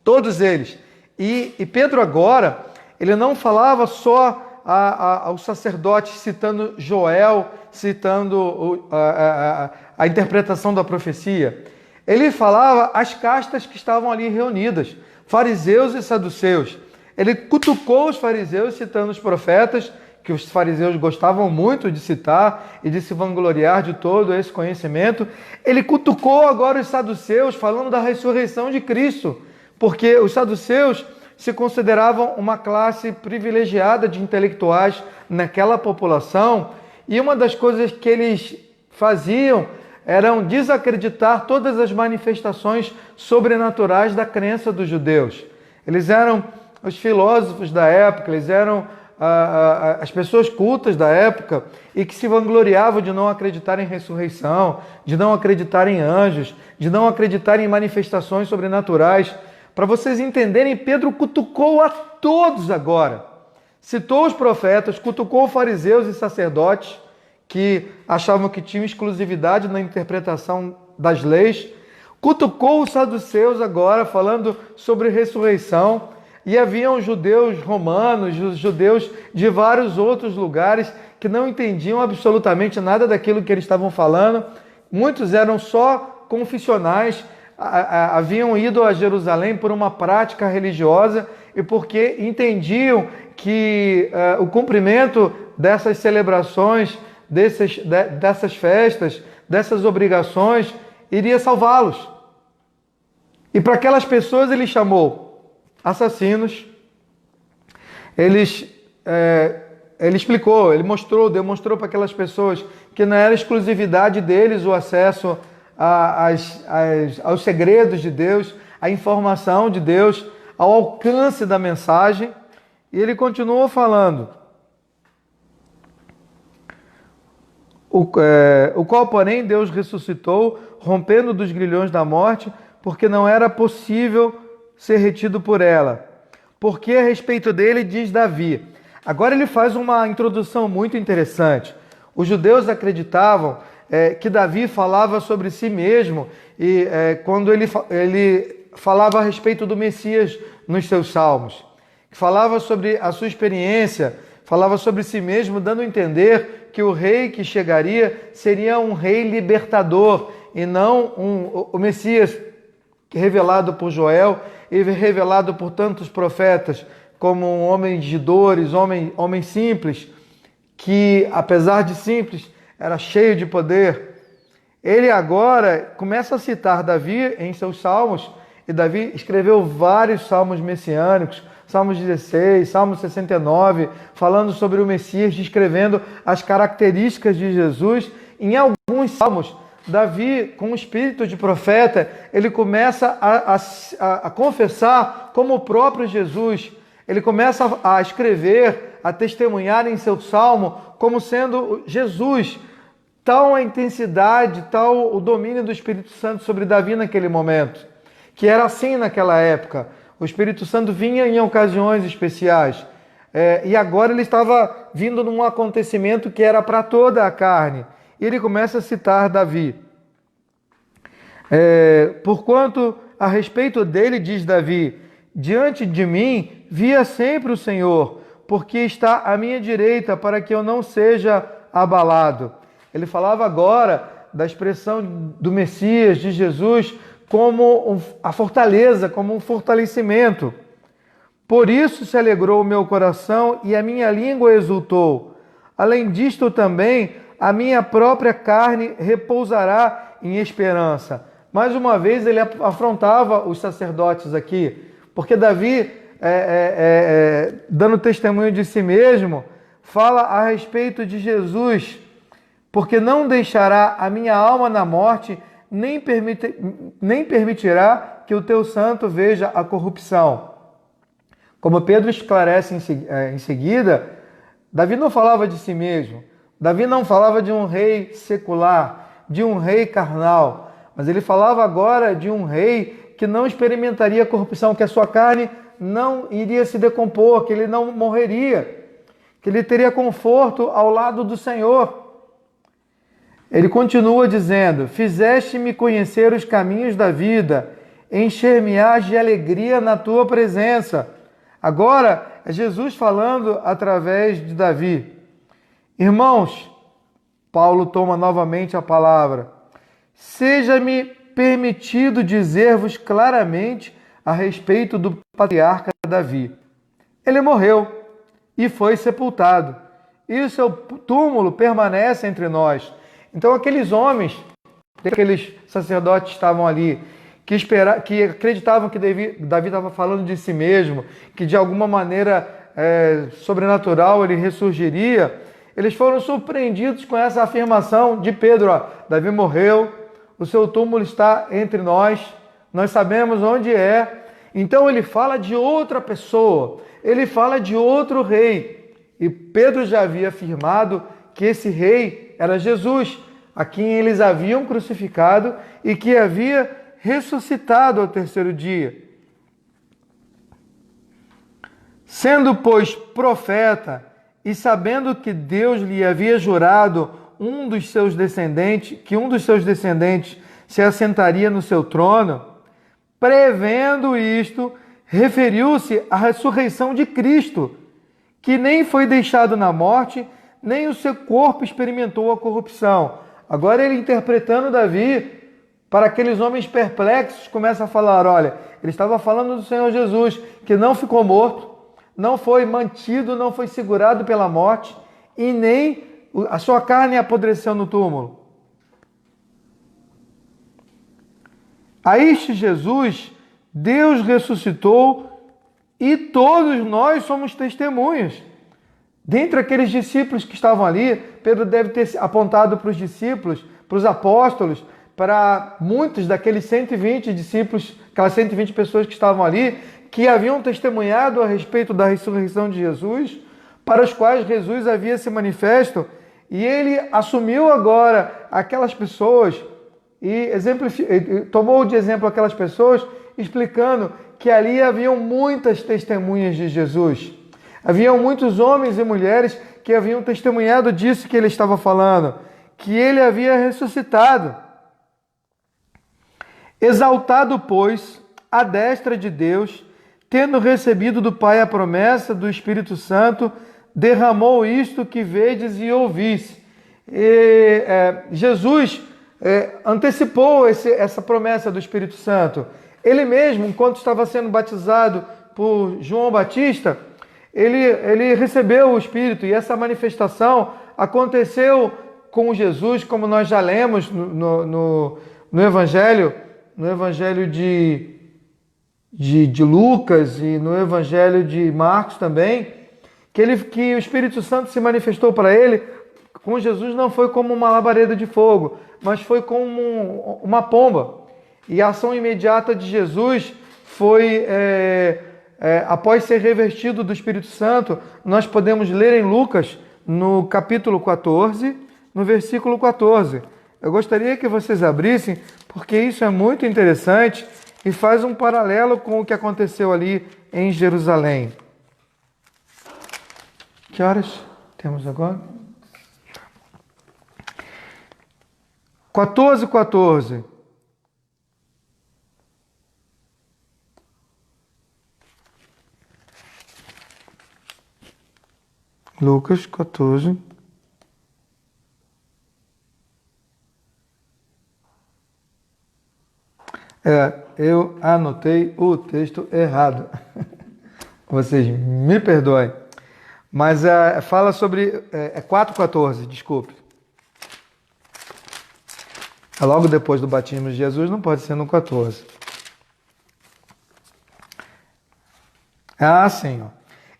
todos eles. E Pedro agora, ele não falava só aos sacerdotes, citando Joel, citando a interpretação da profecia. Ele falava às castas que estavam ali reunidas, fariseus e saduceus. Ele cutucou os fariseus, citando os profetas, que os fariseus gostavam muito de citar e de se vangloriar de todo esse conhecimento. Ele cutucou agora os saduceus, falando da ressurreição de Cristo, porque os saduceus se consideravam uma classe privilegiada de intelectuais naquela população, e uma das coisas que eles faziam eram desacreditar todas as manifestações sobrenaturais da crença dos judeus. Eles eram os filósofos da época, eles eram as pessoas cultas da época e que se vangloriavam de não acreditar em ressurreição, de não acreditar em anjos, de não acreditar em manifestações sobrenaturais. Para vocês entenderem, Pedro cutucou a todos agora. Citou os profetas, cutucou fariseus e sacerdotes que achavam que tinham exclusividade na interpretação das leis. Cutucou os saduceus agora, falando sobre ressurreição. E haviam judeus romanos, judeus de vários outros lugares que não entendiam absolutamente nada daquilo que eles estavam falando. Muitos eram só confissionais, haviam ido a Jerusalém por uma prática religiosa e porque entendiam que o cumprimento dessas celebrações, dessas festas, dessas obrigações, iria salvá-los. E para aquelas pessoas ele chamou assassinos. Ele explicou, ele demonstrou para aquelas pessoas que não era exclusividade deles o acesso aos segredos de Deus, à informação de Deus, ao alcance da mensagem. E ele continuou falando: o qual, porém, Deus ressuscitou, rompendo dos grilhões da morte, porque não era possível ser retido por ela. Porque a respeito dele diz Davi. Agora ele faz uma introdução muito interessante. Os judeus acreditavam que Davi falava sobre si mesmo e quando ele falava a respeito do Messias nos seus salmos, falava sobre a sua experiência, falava sobre si mesmo, dando a entender que o rei que chegaria seria um rei libertador e não o Messias revelado por Joel e revelado por tantos profetas, como um homem de dores, homem simples, que apesar de simples, era cheio de poder. Ele agora começa a citar Davi em seus salmos, e Davi escreveu vários salmos messiânicos, Salmos 16, Salmo 69, falando sobre o Messias, descrevendo as características de Jesus. Em alguns salmos, Davi, com o espírito de profeta, ele começa a confessar como o próprio Jesus. Ele começa a escrever, a testemunhar em seu salmo como sendo Jesus. Tal a intensidade, tal o domínio do Espírito Santo sobre Davi naquele momento, que era assim naquela época. O Espírito Santo vinha em ocasiões especiais. E agora ele estava vindo num acontecimento que era para toda a carne. E ele começa a citar Davi. Porquanto, a respeito dele, diz Davi: diante de mim via sempre o Senhor, porque está à minha direita, para que eu não seja abalado. Ele falava agora da expressão do Messias, de Jesus, como a fortaleza, como um fortalecimento. Por isso se alegrou o meu coração e a minha língua exultou. Além disto também, a minha própria carne repousará em esperança. Mais uma vez ele afrontava os sacerdotes aqui, porque Davi, dando testemunho de si mesmo, fala a respeito de Jesus, porque não deixará a minha alma na morte, nem permitirá que o teu santo veja a corrupção. Como Pedro esclarece em seguida, Davi não falava de si mesmo, Davi não falava de um rei secular, de um rei carnal, mas ele falava agora de um rei que não experimentaria corrupção, que a sua carne não iria se decompor, que ele não morreria, que ele teria conforto ao lado do Senhor. Ele continua dizendo: fizeste-me conhecer os caminhos da vida, encher-me-ás de alegria na tua presença. Agora é Jesus falando através de Davi. Irmãos, Paulo toma novamente a palavra. Seja-me permitido dizer-vos claramente a respeito do patriarca Davi. Ele morreu e foi sepultado, e o seu túmulo permanece entre nós. Então aqueles homens, aqueles sacerdotes que estavam ali, que acreditavam que Davi estava falando de si mesmo, que de alguma maneira sobrenatural ele ressurgiria, eles foram surpreendidos com essa afirmação de Pedro: Davi morreu, o seu túmulo está entre nós sabemos onde é. Então ele fala de outra pessoa, ele fala de outro rei, e Pedro já havia afirmado que esse rei era Jesus, a quem eles haviam crucificado e que havia ressuscitado ao terceiro dia. Sendo, pois, profeta, e sabendo que Deus lhe havia jurado que um dos seus descendentes se assentaria no seu trono, prevendo isto, referiu-se à ressurreição de Cristo, que nem foi deixado na morte, nem o seu corpo experimentou a corrupção. Agora ele, interpretando Davi, para aqueles homens perplexos, começa a falar: olha, ele estava falando do Senhor Jesus, que não ficou morto, não foi mantido, não foi segurado pela morte, e nem a sua carne apodreceu no túmulo. A este Jesus, Deus ressuscitou, e todos nós somos testemunhas. Dentre aqueles discípulos que estavam ali, Pedro deve ter apontado para os discípulos, para os apóstolos, para muitos daqueles 120 discípulos, aquelas 120 pessoas que estavam ali, que haviam testemunhado a respeito da ressurreição de Jesus, para os quais Jesus havia se manifesto, e ele assumiu agora aquelas pessoas e tomou de exemplo aquelas pessoas, explicando que ali haviam muitas testemunhas de Jesus. Haviam muitos homens e mulheres que haviam testemunhado disso que ele estava falando, que ele havia ressuscitado. Exaltado, pois, à destra de Deus, tendo recebido do Pai a promessa do Espírito Santo, derramou isto que vedes e ouvis. Jesus antecipou essa promessa do Espírito Santo. Ele mesmo, enquanto estava sendo batizado por João Batista, ele recebeu o Espírito, e essa manifestação aconteceu com Jesus, como nós já lemos no Evangelho de Lucas e no Evangelho de Marcos também, que o Espírito Santo se manifestou para ele. Com Jesus não foi como uma labareda de fogo, mas foi como uma pomba. E a ação imediata de Jesus foi, após ser revestido do Espírito Santo, nós podemos ler em Lucas, no capítulo 14, no versículo 14. Eu gostaria que vocês abrissem, porque isso é muito interessante e faz um paralelo com o que aconteceu ali em Jerusalém. Que horas temos agora? 14:14. Lucas 14. Eu anotei o texto errado. Vocês me perdoem. Mas fala sobre... 4:14, desculpe. Logo depois do batismo de Jesus, não pode ser no 14. Sim.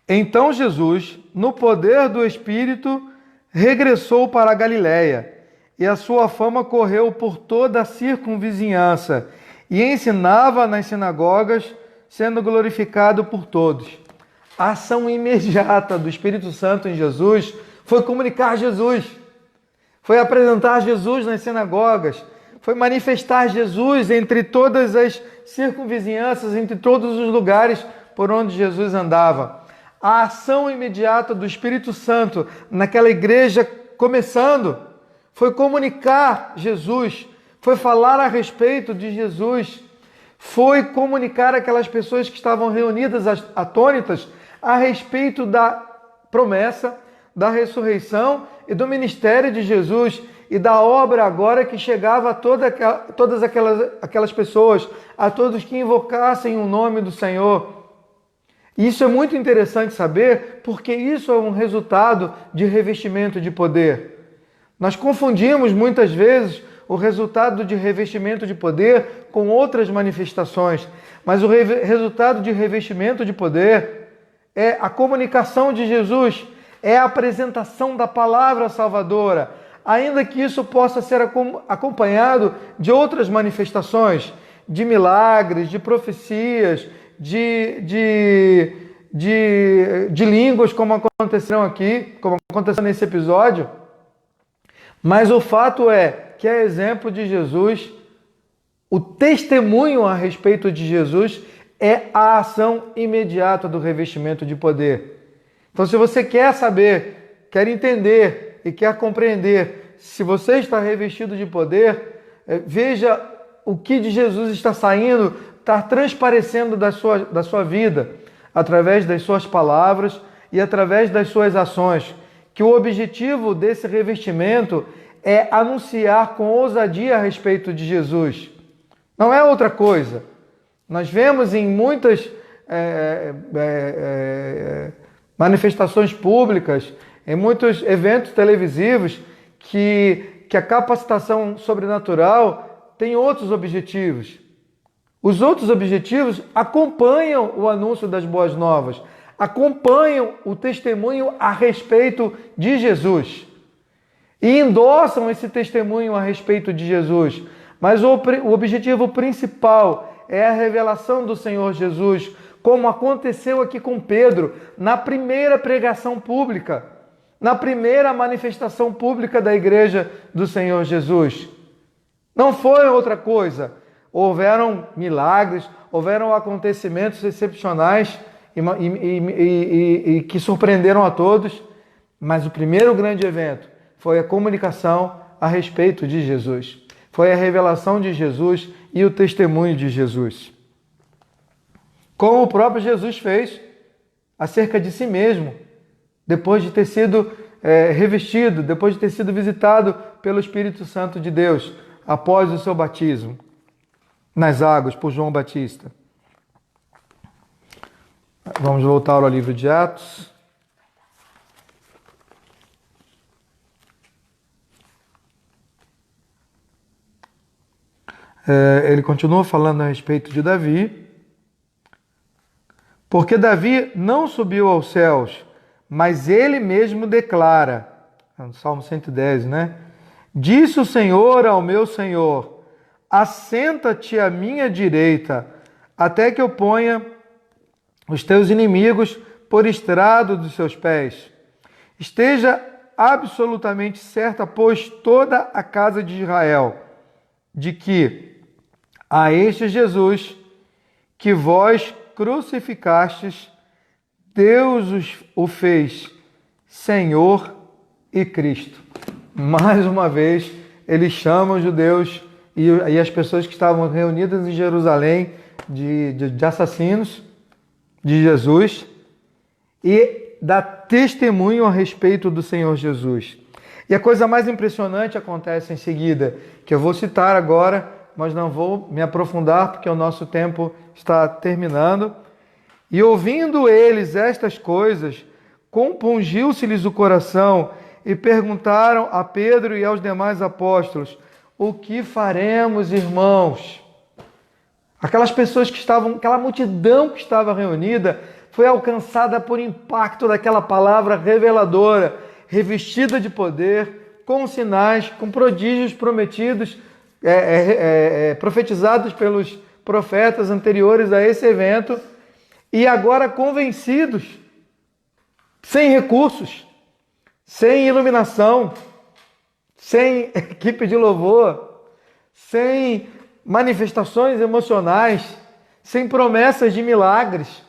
Então Jesus, no poder do Espírito, regressou para a Galiléia, e a sua fama correu por toda a circunvizinhança, e ensinava nas sinagogas, sendo glorificado por todos. A ação imediata do Espírito Santo em Jesus foi comunicar Jesus, foi apresentar Jesus nas sinagogas, foi manifestar Jesus entre todas as circunvizinhanças, entre todos os lugares por onde Jesus andava. A ação imediata do Espírito Santo naquela igreja começando foi comunicar Jesus, foi falar a respeito de Jesus, foi comunicar aquelas pessoas que estavam reunidas atônitas a respeito da promessa, da ressurreição e do ministério de Jesus e da obra agora que chegava a todas aquelas pessoas, a todos que invocassem o nome do Senhor. Isso é muito interessante saber, porque isso é um resultado de revestimento de poder. Nós confundimos muitas vezes o resultado de revestimento de poder com outras manifestações, mas o resultado de revestimento de poder é a comunicação de Jesus, é a apresentação da palavra salvadora, ainda que isso possa ser acompanhado de outras manifestações, de milagres, de profecias, de línguas, como aconteceram aqui, como aconteceu nesse episódio. Mas o fato é que é exemplo de Jesus, o testemunho a respeito de Jesus é a ação imediata do revestimento de poder. Então, se você quer saber, quer entender e quer compreender se você está revestido de poder, veja o que de Jesus está saindo, está transparecendo da sua vida, através das suas palavras e através das suas ações, que o objetivo desse revestimento é anunciar com ousadia a respeito de Jesus. Não é outra coisa. Nós vemos em muitas manifestações públicas, em muitos eventos televisivos, que a capacitação sobrenatural tem outros objetivos. Os outros objetivos acompanham o anúncio das boas novas, acompanham o testemunho a respeito de Jesus e endossam esse testemunho a respeito de Jesus. Mas o objetivo principal é a revelação do Senhor Jesus, como aconteceu aqui com Pedro, na primeira pregação pública, na primeira manifestação pública da igreja do Senhor Jesus. Não foi outra coisa. Houveram milagres, houveram acontecimentos excepcionais e que surpreenderam a todos, mas o primeiro grande evento foi a comunicação a respeito de Jesus. Foi a revelação de Jesus e o testemunho de Jesus. Como o próprio Jesus fez acerca de si mesmo, depois de ter sido revestido, depois de ter sido visitado pelo Espírito Santo de Deus, após o seu batismo nas águas por João Batista. Vamos voltar ao livro de Atos. Ele continua falando a respeito de Davi, porque Davi não subiu aos céus, mas ele mesmo declara, no Salmo 110, né? Disse o Senhor ao meu Senhor: assenta-te à minha direita, até que eu ponha os teus inimigos por estrado dos seus pés. Esteja absolutamente certa, pois, toda a casa de Israel, de que a este Jesus, que vós crucificastes, Deus o fez Senhor e Cristo. Mais uma vez, ele chama os judeus e as pessoas que estavam reunidas em Jerusalém de assassinos de Jesus e dá testemunho a respeito do Senhor Jesus. E a coisa mais impressionante acontece em seguida, que eu vou citar agora, mas não vou me aprofundar porque o nosso tempo está terminando. E ouvindo eles estas coisas, compungiu-se-lhes o coração e perguntaram a Pedro e aos demais apóstolos: o que faremos, irmãos? Aquelas pessoas que estavam, aquela multidão que estava reunida, foi alcançada por impacto daquela palavra reveladora, revestida de poder, com sinais, com prodígios prometidos, profetizados pelos profetas anteriores a esse evento, e agora convencidos, sem recursos, sem iluminação, sem equipe de louvor, sem manifestações emocionais, sem promessas de milagres,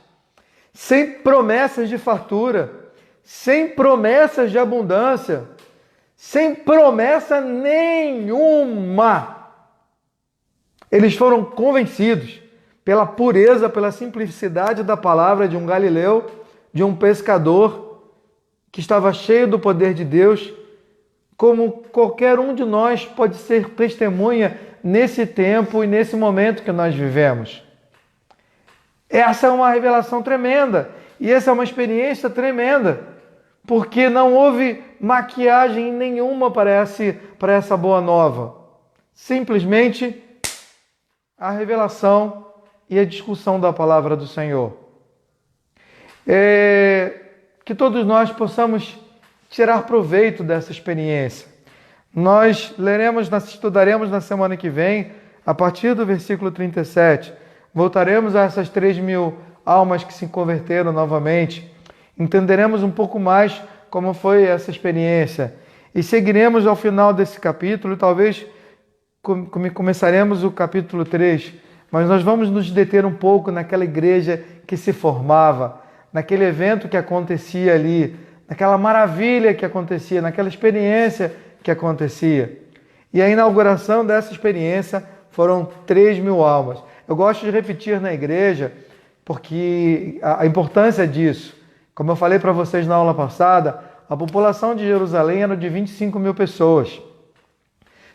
sem promessas de fartura, sem promessas de abundância, sem promessa nenhuma. Eles foram convencidos pela pureza, pela simplicidade da palavra de um galileu, de um pescador que estava cheio do poder de Deus, como qualquer um de nós pode ser testemunha nesse tempo e nesse momento que nós vivemos. Essa é uma revelação tremenda e essa é uma experiência tremenda, porque não houve maquiagem nenhuma para essa boa nova. Simplesmente a revelação e a discussão da palavra do Senhor. Que todos nós possamos tirar proveito dessa experiência. Nós estudaremos na semana que vem, a partir do versículo 37, voltaremos a essas 3.000 almas que se converteram novamente, entenderemos um pouco mais como foi essa experiência e seguiremos ao final desse capítulo, talvez começaremos o capítulo 3, mas nós vamos nos deter um pouco naquela igreja que se formava, naquele evento que acontecia ali, naquela maravilha que acontecia, naquela experiência que acontecia. E a inauguração dessa experiência foram 3.000 almas. Eu gosto de repetir na igreja, porque a importância disso, como eu falei para vocês na aula passada, a população de Jerusalém era de 25.000 pessoas.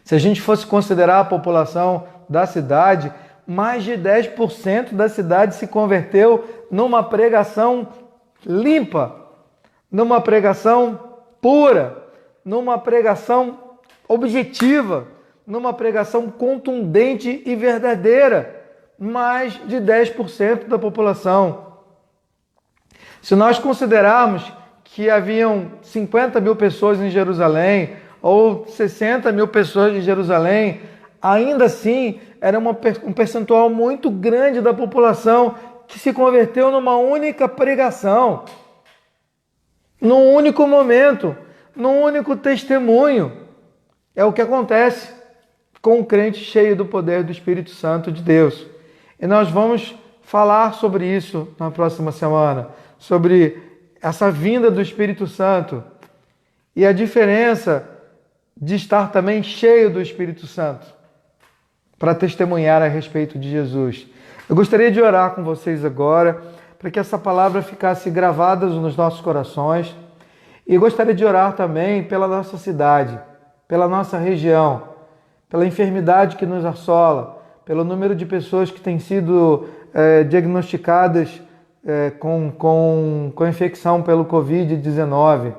Se a gente fosse considerar a população da cidade, mais de 10% da cidade se converteu numa pregação limpa, numa pregação pura, numa pregação objetiva, numa pregação contundente e verdadeira. Mais de 10% da população. Se nós considerarmos que haviam 50.000 pessoas em Jerusalém ou 60.000 pessoas em Jerusalém, ainda assim era um percentual muito grande da população que se converteu numa única pregação, num único momento, num único testemunho. É o que acontece com o crente cheio do poder do Espírito Santo de Deus. E nós vamos falar sobre isso na próxima semana, sobre essa vinda do Espírito Santo e a diferença de estar também cheio do Espírito Santo para testemunhar a respeito de Jesus. Eu gostaria de orar com vocês agora, para que essa palavra ficasse gravada nos nossos corações, e gostaria de orar também pela nossa cidade, pela nossa região, pela enfermidade que nos assola, pelo número de pessoas que têm sido diagnosticadas com infecção pelo Covid-19,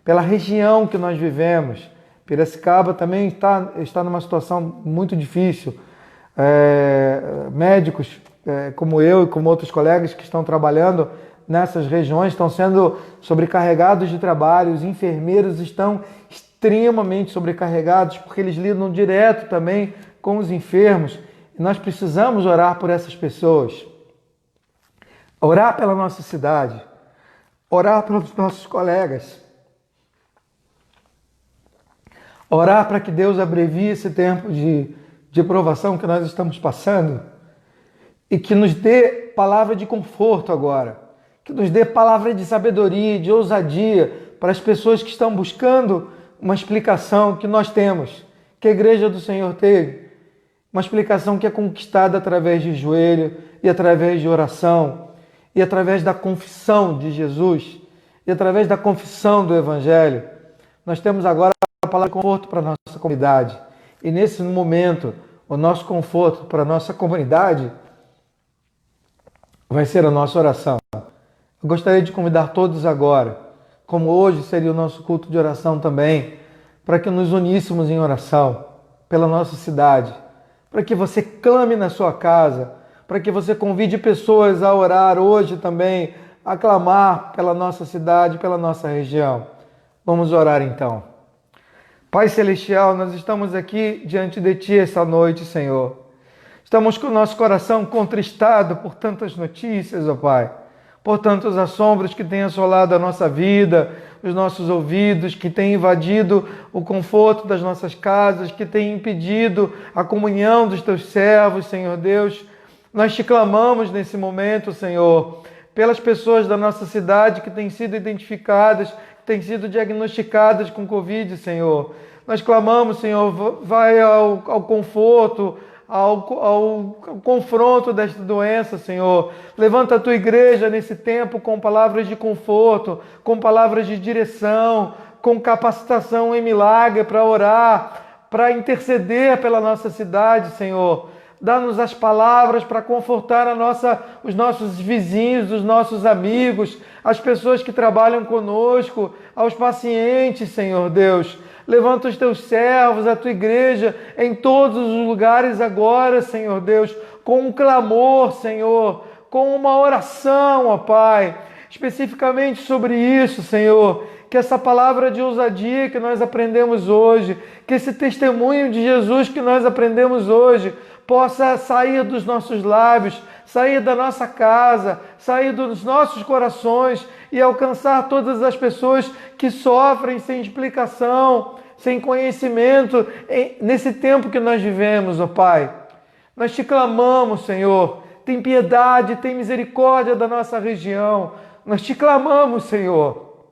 pela região que nós vivemos. Piracicaba também está numa situação muito difícil. Médicos como eu e como outros colegas que estão trabalhando nessas regiões estão sendo sobrecarregados de trabalho, os enfermeiros estão extremamente sobrecarregados porque eles lidam direto também com os enfermos. E nós precisamos orar por essas pessoas, orar pela nossa cidade, orar pelos nossos colegas, orar para que Deus abrevie esse tempo de provação que nós estamos passando e que nos dê palavra de conforto agora, que nos dê palavra de sabedoria, de ousadia para as pessoas que estão buscando uma explicação que nós temos, que a Igreja do Senhor teve, uma explicação que é conquistada através de joelho e através de oração e através da confissão de Jesus e através da confissão do Evangelho. Nós temos agora a palavra de conforto para a nossa comunidade. E nesse momento, o nosso conforto para a nossa comunidade vai ser a nossa oração. Eu gostaria de convidar todos agora, como hoje seria o nosso culto de oração também, para que nos uníssemos em oração, pela nossa cidade, para que você clame na sua casa, para que você convide pessoas a orar hoje também, a clamar pela nossa cidade, pela nossa região. Vamos orar então. Pai Celestial, nós estamos aqui diante de Ti essa noite, Senhor. Estamos com o nosso coração contristado por tantas notícias, ó Pai, por tantos assombros que têm assolado a nossa vida, os nossos ouvidos, que têm invadido o conforto das nossas casas, que têm impedido a comunhão dos Teus servos, Senhor Deus. Nós Te clamamos nesse momento, Senhor, pelas pessoas da nossa cidade que têm sido identificadas, que têm sido diagnosticadas com Covid, Senhor. Nós clamamos, Senhor, vai ao conforto, ao confronto desta doença, Senhor. Levanta a Tua igreja nesse tempo com palavras de conforto, com palavras de direção, com capacitação em milagre para orar, para interceder pela nossa cidade, Senhor. Dá-nos as palavras para confortar os nossos vizinhos, os nossos amigos, as pessoas que trabalham conosco, aos pacientes, Senhor Deus. Levanta os Teus servos, a Tua igreja, em todos os lugares agora, Senhor Deus, com um clamor, Senhor, com uma oração, ó Pai, especificamente sobre isso, Senhor. Que essa palavra de ousadia que nós aprendemos hoje, que esse testemunho de Jesus que nós aprendemos hoje, possa sair dos nossos lábios, sair da nossa casa, sair dos nossos corações e alcançar todas as pessoas que sofrem sem explicação, sem conhecimento, nesse tempo que nós vivemos, ó Pai. Nós Te clamamos, Senhor, tem piedade, tem misericórdia da nossa região. Nós Te clamamos, Senhor,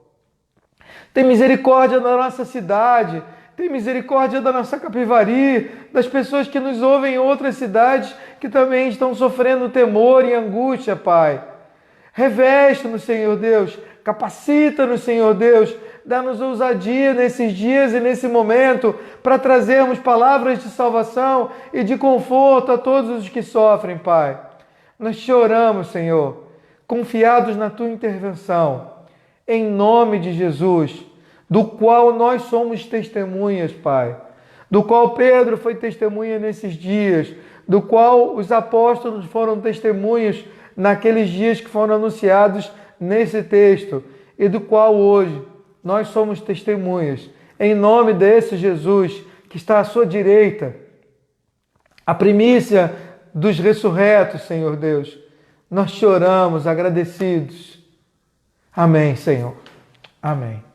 tem misericórdia da nossa cidade, tem misericórdia da nossa Capivari, das pessoas que nos ouvem em outras cidades que também estão sofrendo temor e angústia, Pai. Reveste-nos, Senhor Deus, capacita-nos, Senhor Deus, dá-nos ousadia nesses dias e nesse momento para trazermos palavras de salvação e de conforto a todos os que sofrem, Pai. Nós Te oramos, Senhor, confiados na Tua intervenção, em nome de Jesus, do qual nós somos testemunhas, Pai, do qual Pedro foi testemunha nesses dias, do qual os apóstolos foram testemunhas naqueles dias que foram anunciados nesse texto, e do qual hoje nós somos testemunhas, em nome desse Jesus que está à sua direita, a primícia dos ressurretos, Senhor Deus. Nós Te oramos agradecidos. Amém, Senhor. Amém.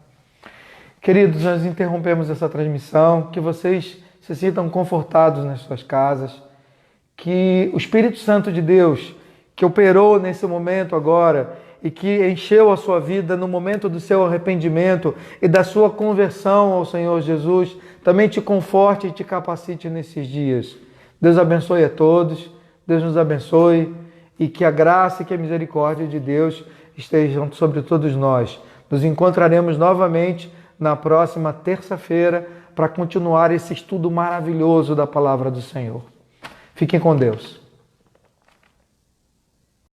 Queridos, nós interrompemos essa transmissão, que vocês se sintam confortados nas suas casas, que o Espírito Santo de Deus, que operou nesse momento agora e que encheu a sua vida no momento do seu arrependimento e da sua conversão ao Senhor Jesus, também te conforte e te capacite nesses dias. Deus abençoe a todos, Deus nos abençoe e que a graça e que a misericórdia de Deus estejam sobre todos nós. Nos encontraremos novamente na próxima terça-feira para continuar esse estudo maravilhoso da palavra do Senhor. Fiquem com Deus.